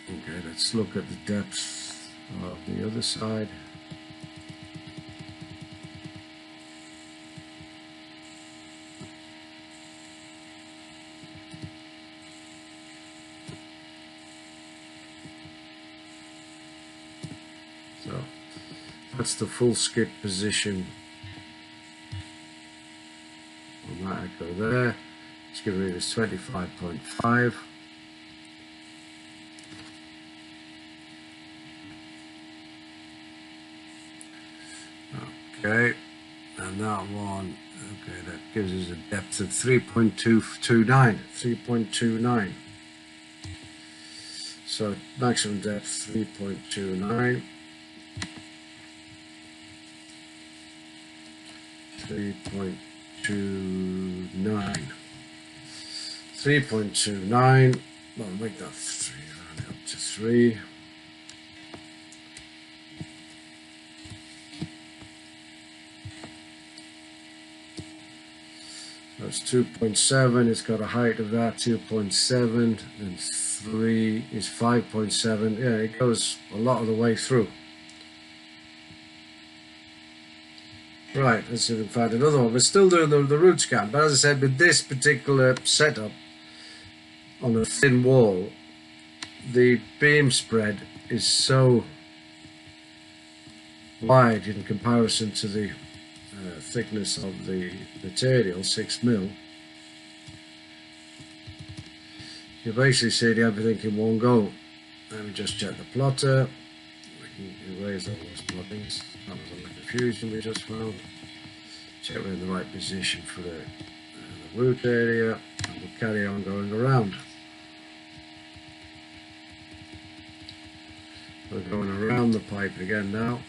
Okay, let's look at the depth of the other side. So that's the full skip position on that echo there. Let's give it as 25.5. Okay, and that one, okay, that gives us a depth of 3.29. So maximum depth 3.29. 3.29. 3.29. Well, make that 3, round it up to 3. That's 2.7. It's got a height of that 2.7, and 3 is 5.7. Yeah, it goes a lot of the way through. Right, let's see if we can find another one. We're still doing the root scan, but as I said, with this particular setup on a thin wall, the beam spread is so wide in comparison to the thickness of the material, 6mm. You're basically seeing everything in one go. Let me just check the plotter. We can erase all those plottings. That was all the confusion we just found. Check we're in the right position for the root area, and we'll carry on going around. We're going around the pipe again now,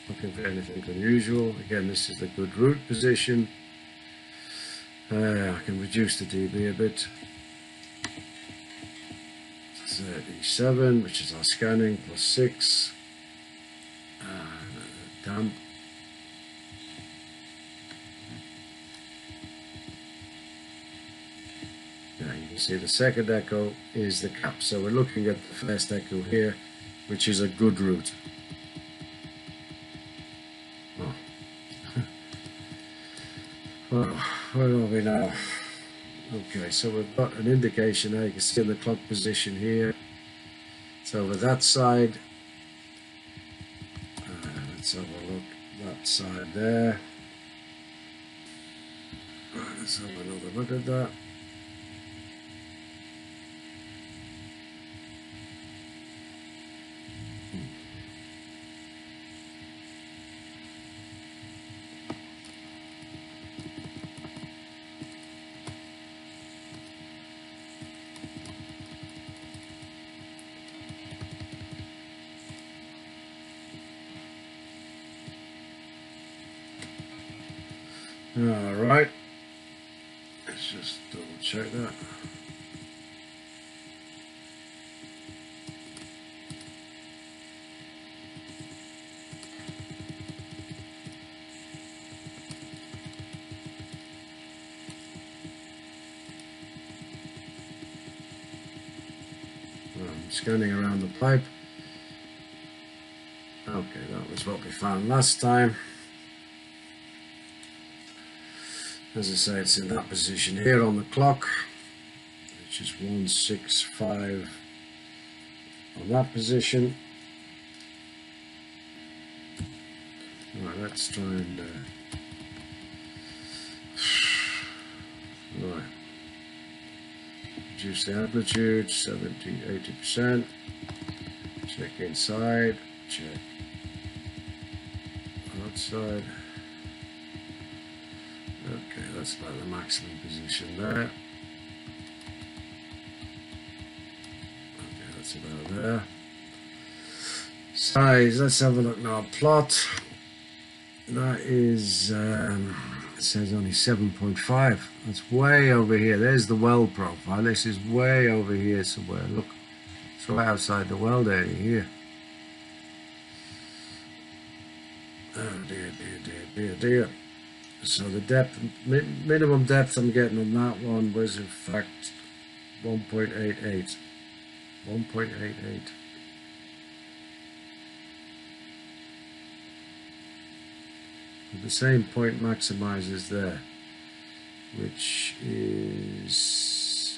looking for anything unusual. Again, this is the good root position. I can reduce the dB a bit. 37, which is our scanning, plus 6. Damp. Yeah, you can see the second echo is the cap. So we're looking at the first echo here, which is a good root. Oh. Well, where are we now? Okay, so we've got an indication now. You can see in the clock position here. It's over that side. Let's have a look. That side there. Right, let's have another look at that. Alright, let's just double check that. I'm scanning around the pipe. Okay, that was what we found last time. As I say, it's in that position here on the clock, which is 165 on that position. Right, let's try and right, reduce the amplitude 70–80%. Check inside, check outside. Okay, that's about the maximum position there. Okay, that's about there. Size, let's have a look now. Plot, that is, it says only 7.5. That's way over here. There's the weld profile. This is way over here somewhere. Look, it's right outside the weld area here. Oh dear, dear, dear, dear, dear. So the depth, minimum depth I'm getting on that one was in fact 1.88. 1.88. The same point maximizers there, which is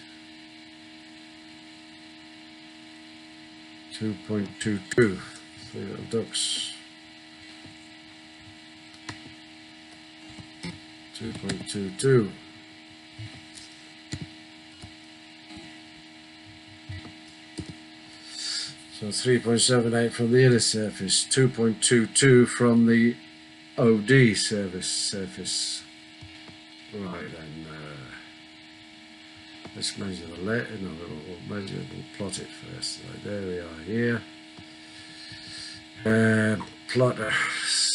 2.22. 3 little ducks. 2.22. So 3.78 from the inner surface, 2.22 from the OD surface. Right, and let's measure the letter. No, we'll plot it first. Right, there we are here. Plotter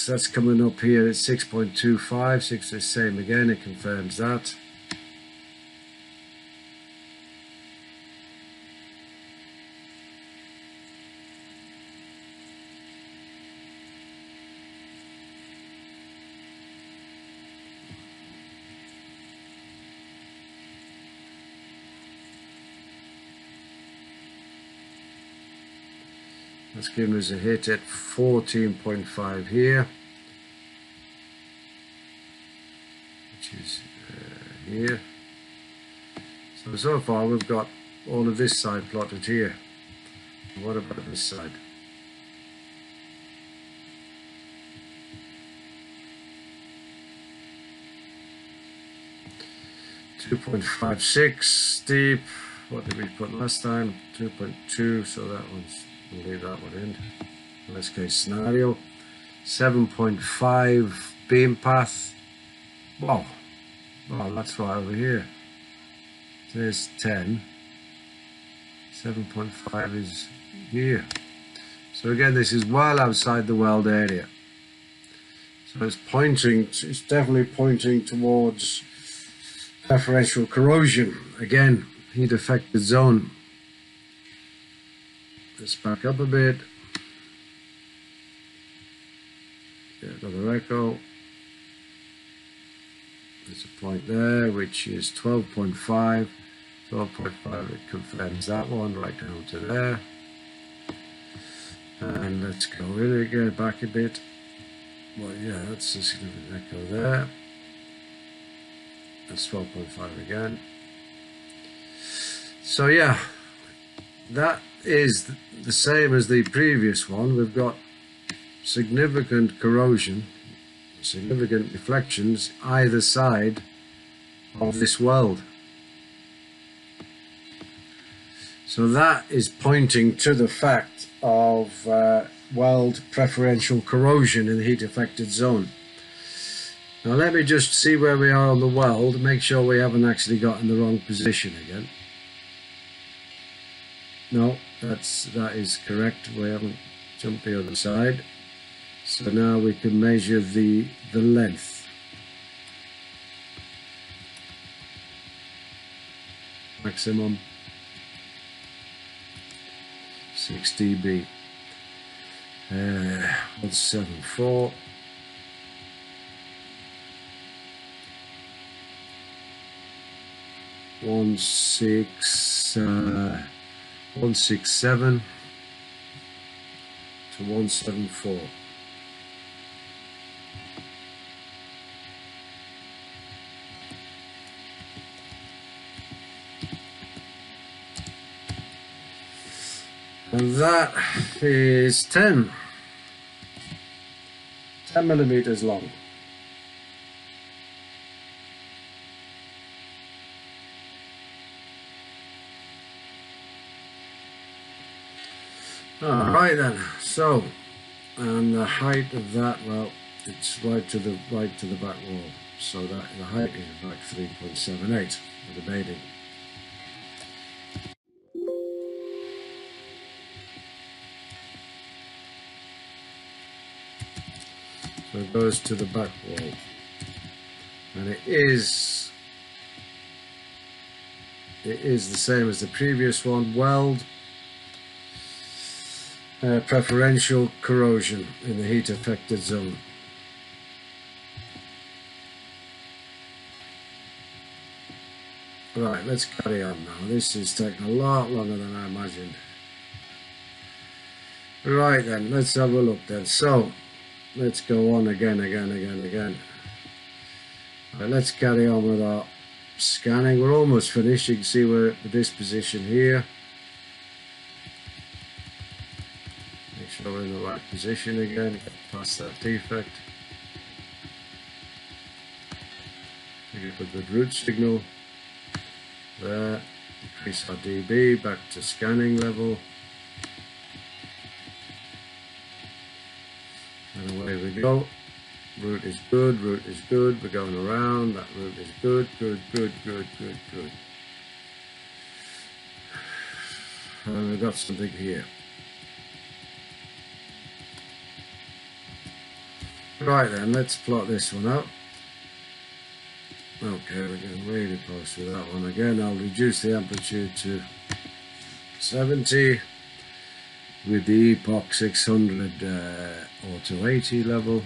that's coming up here at 6.25, 6 the same again, it confirms that. That's giving us a hit at 14.5 here, which is here. So far we've got all of this side plotted here. What about this side? .56 deep. What did we put last time? 2.2, so that one's, we'll leave that one in. Worst case scenario. 7.5 beam path. Wow. Wow, that's right over here. There's 10. 7.5 is here. So again, this is well outside the weld area. So it's pointing, it's definitely pointing towards preferential corrosion. Again, heat affected zone. Let's back up a bit. Get another echo. There's a point there which is 12.5. 12.5, it confirms that one right down to there. And let's go in again, back a bit. Well, yeah, that's a significant echo there. That's 12.5 again. So yeah, that is the same as the previous one. We've got significant corrosion, significant deflections either side of this weld. So that is pointing to the fact of weld preferential corrosion in the heat affected zone. Now let me just see where we are on the weld, make sure we haven't actually got in the wrong position again. No, that is correct, we haven't jumped the other side. So now we can measure the length. Maximum 6 dB. 174. 167 to 174. And that is 10 millimeters long. Alright then, so, and the height of that, well, it's right to the back wall, so that the height is about 3.78, we're debating. So it goes to the back wall, and it is the same as the previous one, weld preferential corrosion in the heat affected zone. Right, let's carry on now. This is taking a lot longer than I imagined. Right then, let's have a look then. So let's go on again. Right, let's carry on with our scanning. We're almost finished. You can see we're at this position here. Make sure we're in the right position again, get past that defect. Pick up a good root signal. There, increase our dB back to scanning level. And away we go. Root is good, we're going around, that root is good. And we've got something here. Right then, let's plot this one up. Okay, we're getting really close with that one again. I'll reduce the amplitude to 70 with the Epoch 600 auto 80 level.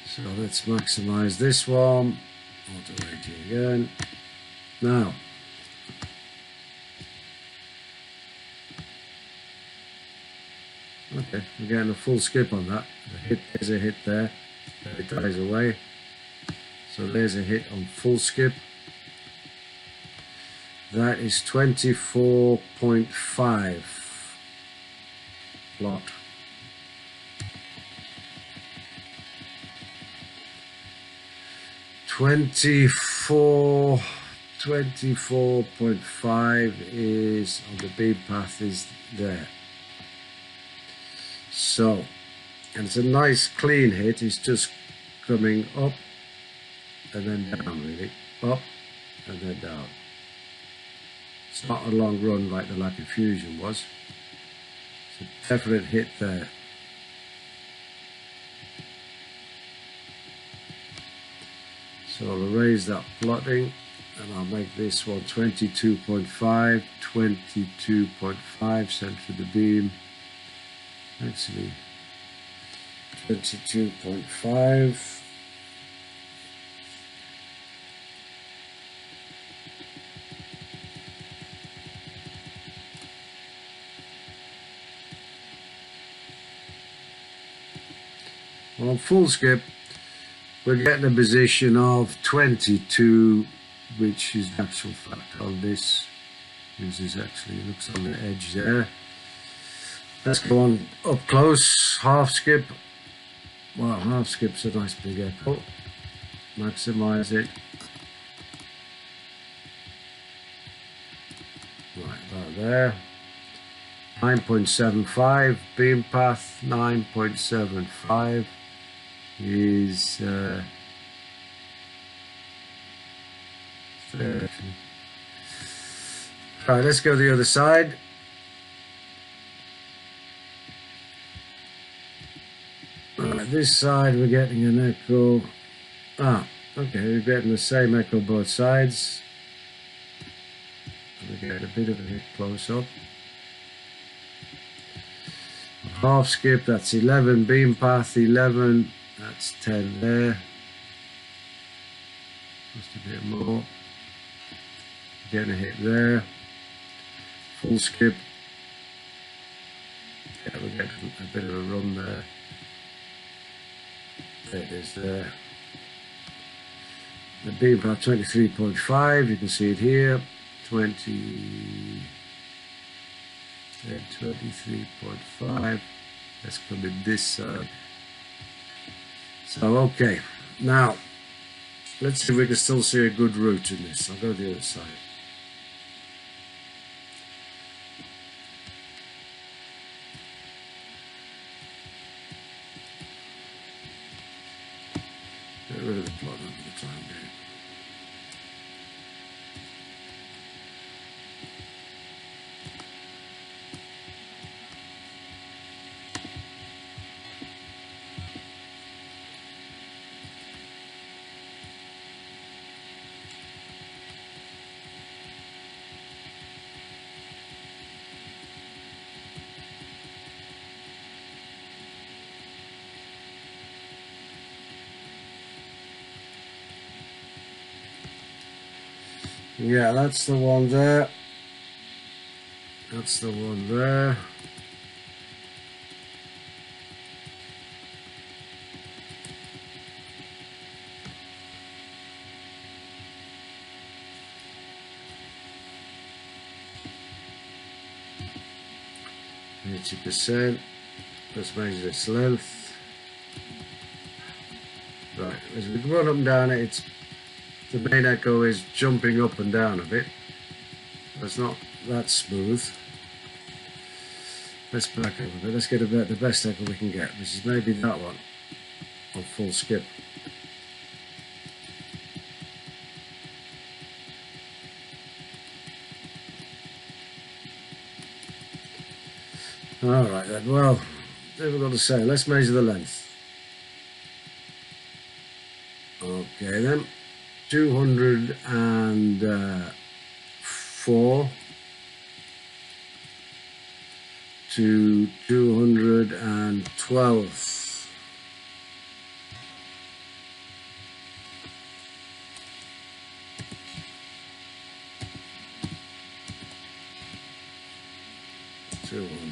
So let's maximize this one. Auto 80 again. Now, okay, we're getting a full skip on that. There's a hit there. It dies away. So there's a hit on full skip. That is 24.5 plot. Twenty-four 24.5 is on the beam path is there. So, and it's a nice clean hit. It's just coming up and then down, really. Up and then down. It's not a long run like the lack of fusion was. It's a definite hit there. So I'll erase that plotting and I'll make this one 22.5, 22.5 center of the beam. Actually, 22.5. On full skip, we're getting a position of 22, which is the actual fact on this. This is actually, looks on the edge there. Let's go on up close, half skip. Wow, half skip's a nice big echo. Maximize it. Right about there. 9.75 beam path, 9.75 is 30. Right, let's go to the other side. Right, this side we're getting an echo. Okay, we're getting the same echo both sides. We get a bit of a hit close up. Half skip, that's 11 beam path, 11. That's 10 there. Just a bit more. Getting a hit there. Full skip. Yeah, we're getting a bit of a run there. There it is there. The beam path 23.5, you can see it here. 23.5. Let's come in this side. So, okay. Now, let's see if we can still see a good route in this. I'll go to the other side. Get rid of the plot for the time being. Yeah, that's the one there. That's the one there. %. Let's measure this length. Right, as we run up and down it, it's the main echo is jumping up and down a bit. It's not that smooth. Let's back up a bit. Let's get about the best echo we can get, which is maybe that one on full skip. Alright then, well, difficult to say. Let's measure the length. Okay then, 204 to 212.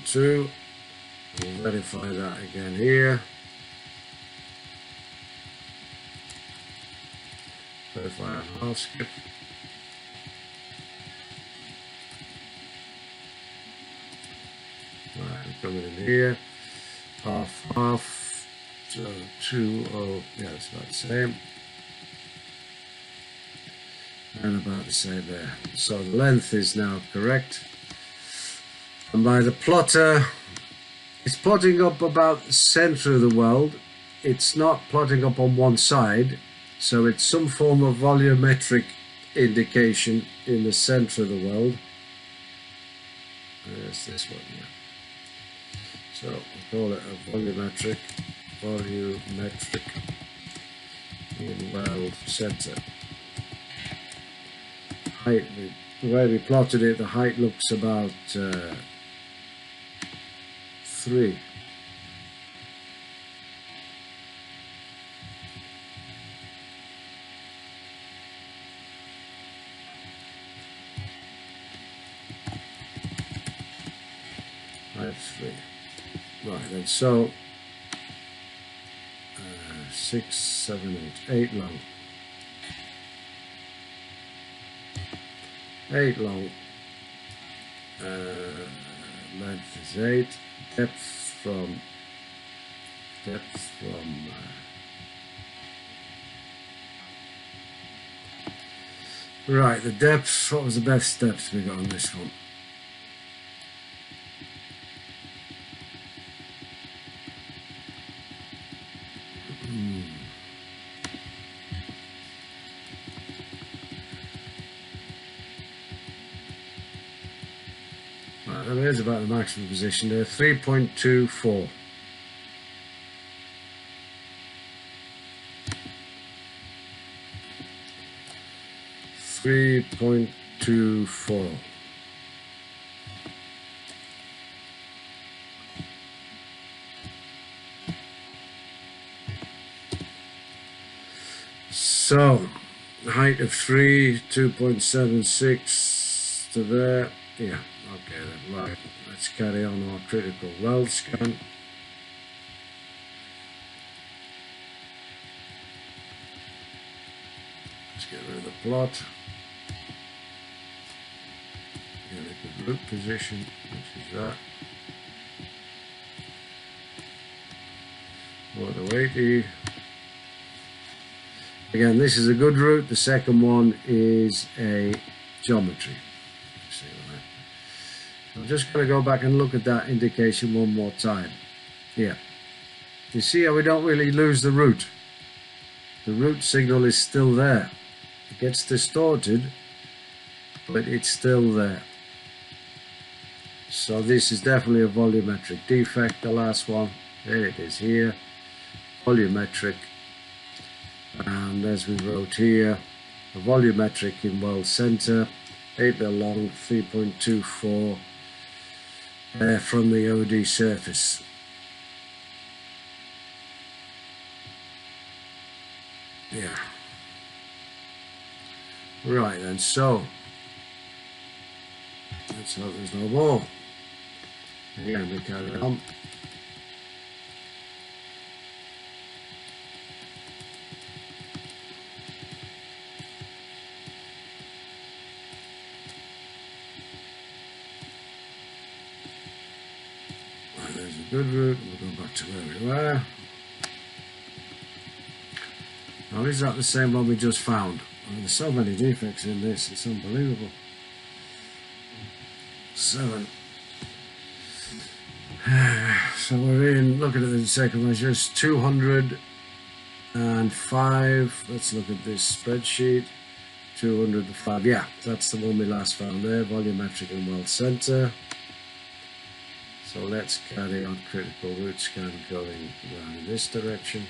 Two. We'll verify that again here. Verify a half skip. Right, we're coming in here. Half. So 2, oh, yeah, it's about the same. And about the same there. So the length is now correct. And by the plotter, it's plotting up about the center of the weld. It's not plotting up on one side, so it's some form of volumetric indication in the center of the weld. There's this one here. So we'll call it a volumetric in weld center. Height, the way we plotted it, the height looks about 3. Height 3. Right then, so 6, 7, 8, 8 long. 8 long. Length is 8. Depth from right, the depth, what was the best depth we got on this one? Right, that is about the maximum position there, 3.24. So, height of 3, 2.76 to there. Yeah, okay then, right. Let's carry on our critical weld scan. Let's get rid of the plot. Get a good root position, which is that. 480. Again, this is a good route. The second one is a geometry. See what I'm just going to go back and look at that indication one more time. Yeah. You see how we don't really lose the route? The route signal is still there. It gets distorted, but it's still there. So this is definitely a volumetric defect. The last one, there it is here. Volumetric. And as we wrote here, a volumetric in weld center, 8 mil long, 3.24 from the OD surface. Yeah. Right then, so let's hope there's no more. Again, we carry on. There's a good route, we'll go back to where we were. Now is that the same one we just found? I mean, there's so many defects in this, it's unbelievable. 7. So we're in, looking at the second measure, it's 205. Let's look at this spreadsheet. 205, yeah, that's the one we last found there, volumetric and weld center. So let's carry on critical root scan going around in this direction.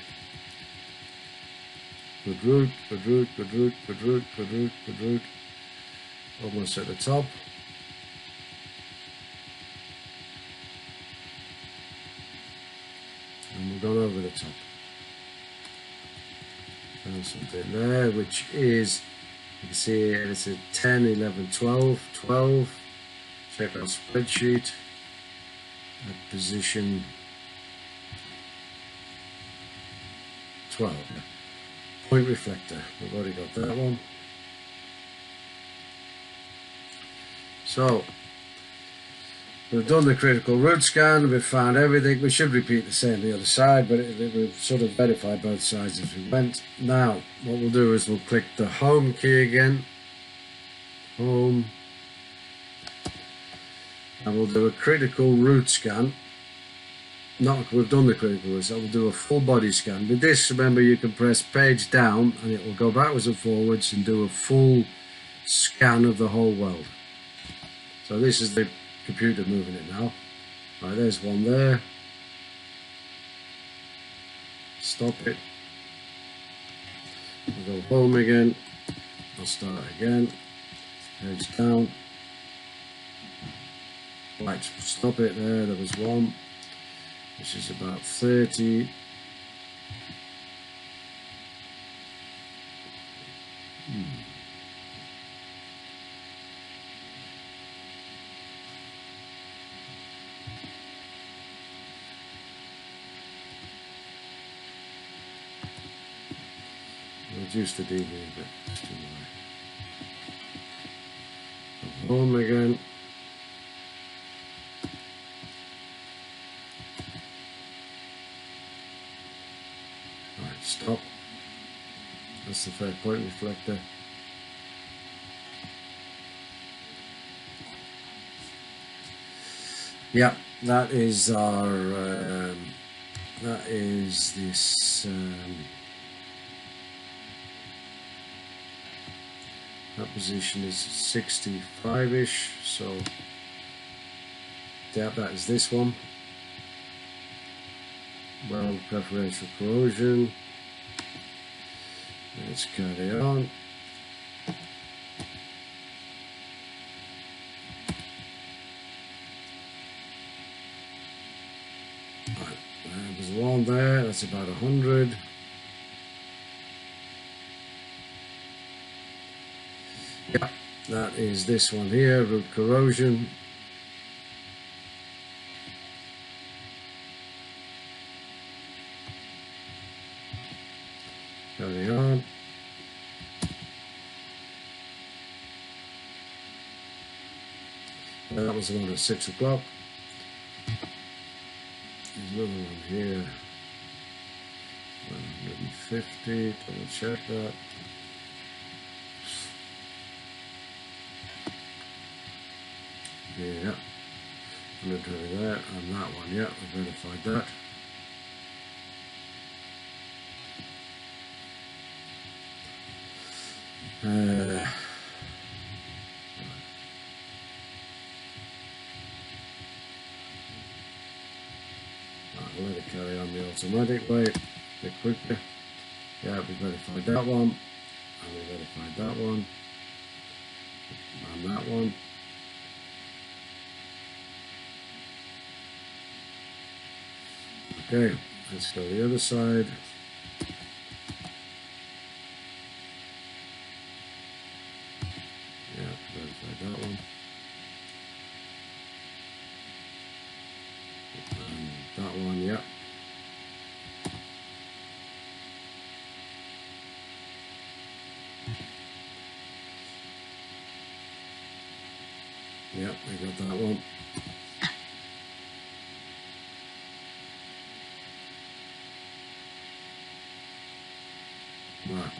Good root, good root, good root, good root, good root, good root. Almost at the top. And we've gone over the top. Found something there, which is, you can see here, it's a 10, 11, 12, 12. Check our spreadsheet at position 12. Point reflector, we've already got that one. So we've done the critical root scan, we've found everything. We should repeat the same the other side, but we've sort of verified both sides as we went. Now what we'll do is we'll click the home key again, home, and we'll do a critical root scan. We've done the critical root scan, we'll do a full body scan. With this, remember, you can press page down and it will go backwards and forwards and do a full scan of the whole weld. So this is the computer moving it now. Right, there's one there. Stop it. We'll go home again. I'll start again. Page down. Right, stop it there. There was one. This is about 30. Reduce the dB a bit. It's too high. Home again. Right, stop. That's the fair point reflector. Yeah, that is our. That is this. That position is 65-ish, so yeah, that is this one. Weld preparation for corrosion. Let's carry on. Right, there's one there, that's about 100. Yeah, that is this one here, root corrosion. Carry on. That was the one at 6 o'clock. There's another one here. 150, double check that. Yeah, 120 there, and that one, yeah, we verified that. I'll let it carry on the automatic way, a bit quicker. Yeah, we verified that one, and we verified that one, and that one. Okay, let's go to the other side. Yeah, verified that one. And that one, yeah. Yeah, we got that one. Right.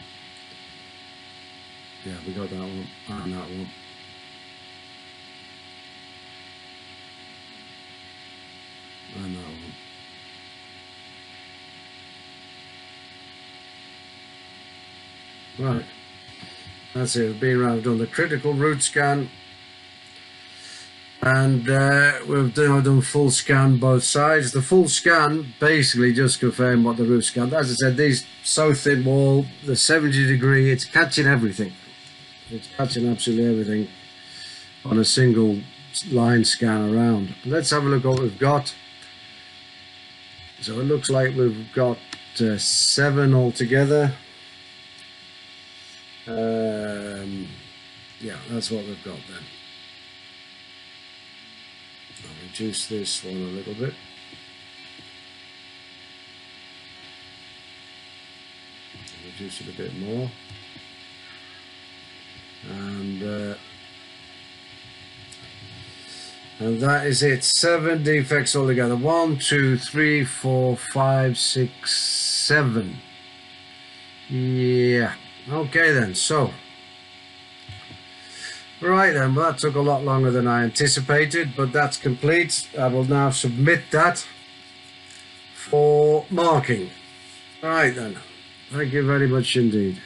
Yeah, we got that one and that one. And that one. Right. That's it. We've been around, done the critical root scan. And we've now done full scan both sides. The full scan basically just confirmed what the roof scanned. As I said, these so thin wall, the 70 degree, it's catching everything. It's catching absolutely everything on a single line scan around. Let's have a look at what we've got. So it looks like we've got 7 altogether. Yeah, that's what we've got then. I'll reduce this one a little bit. Reduce it a bit more. And that is it. 7 defects altogether. 1, 2, 3, 4, 5, 6, 7. Yeah. Okay then. So. Right then. Well, that took a lot longer than I anticipated, but that's complete. I will now submit that for marking. Right then. Thank you very much indeed.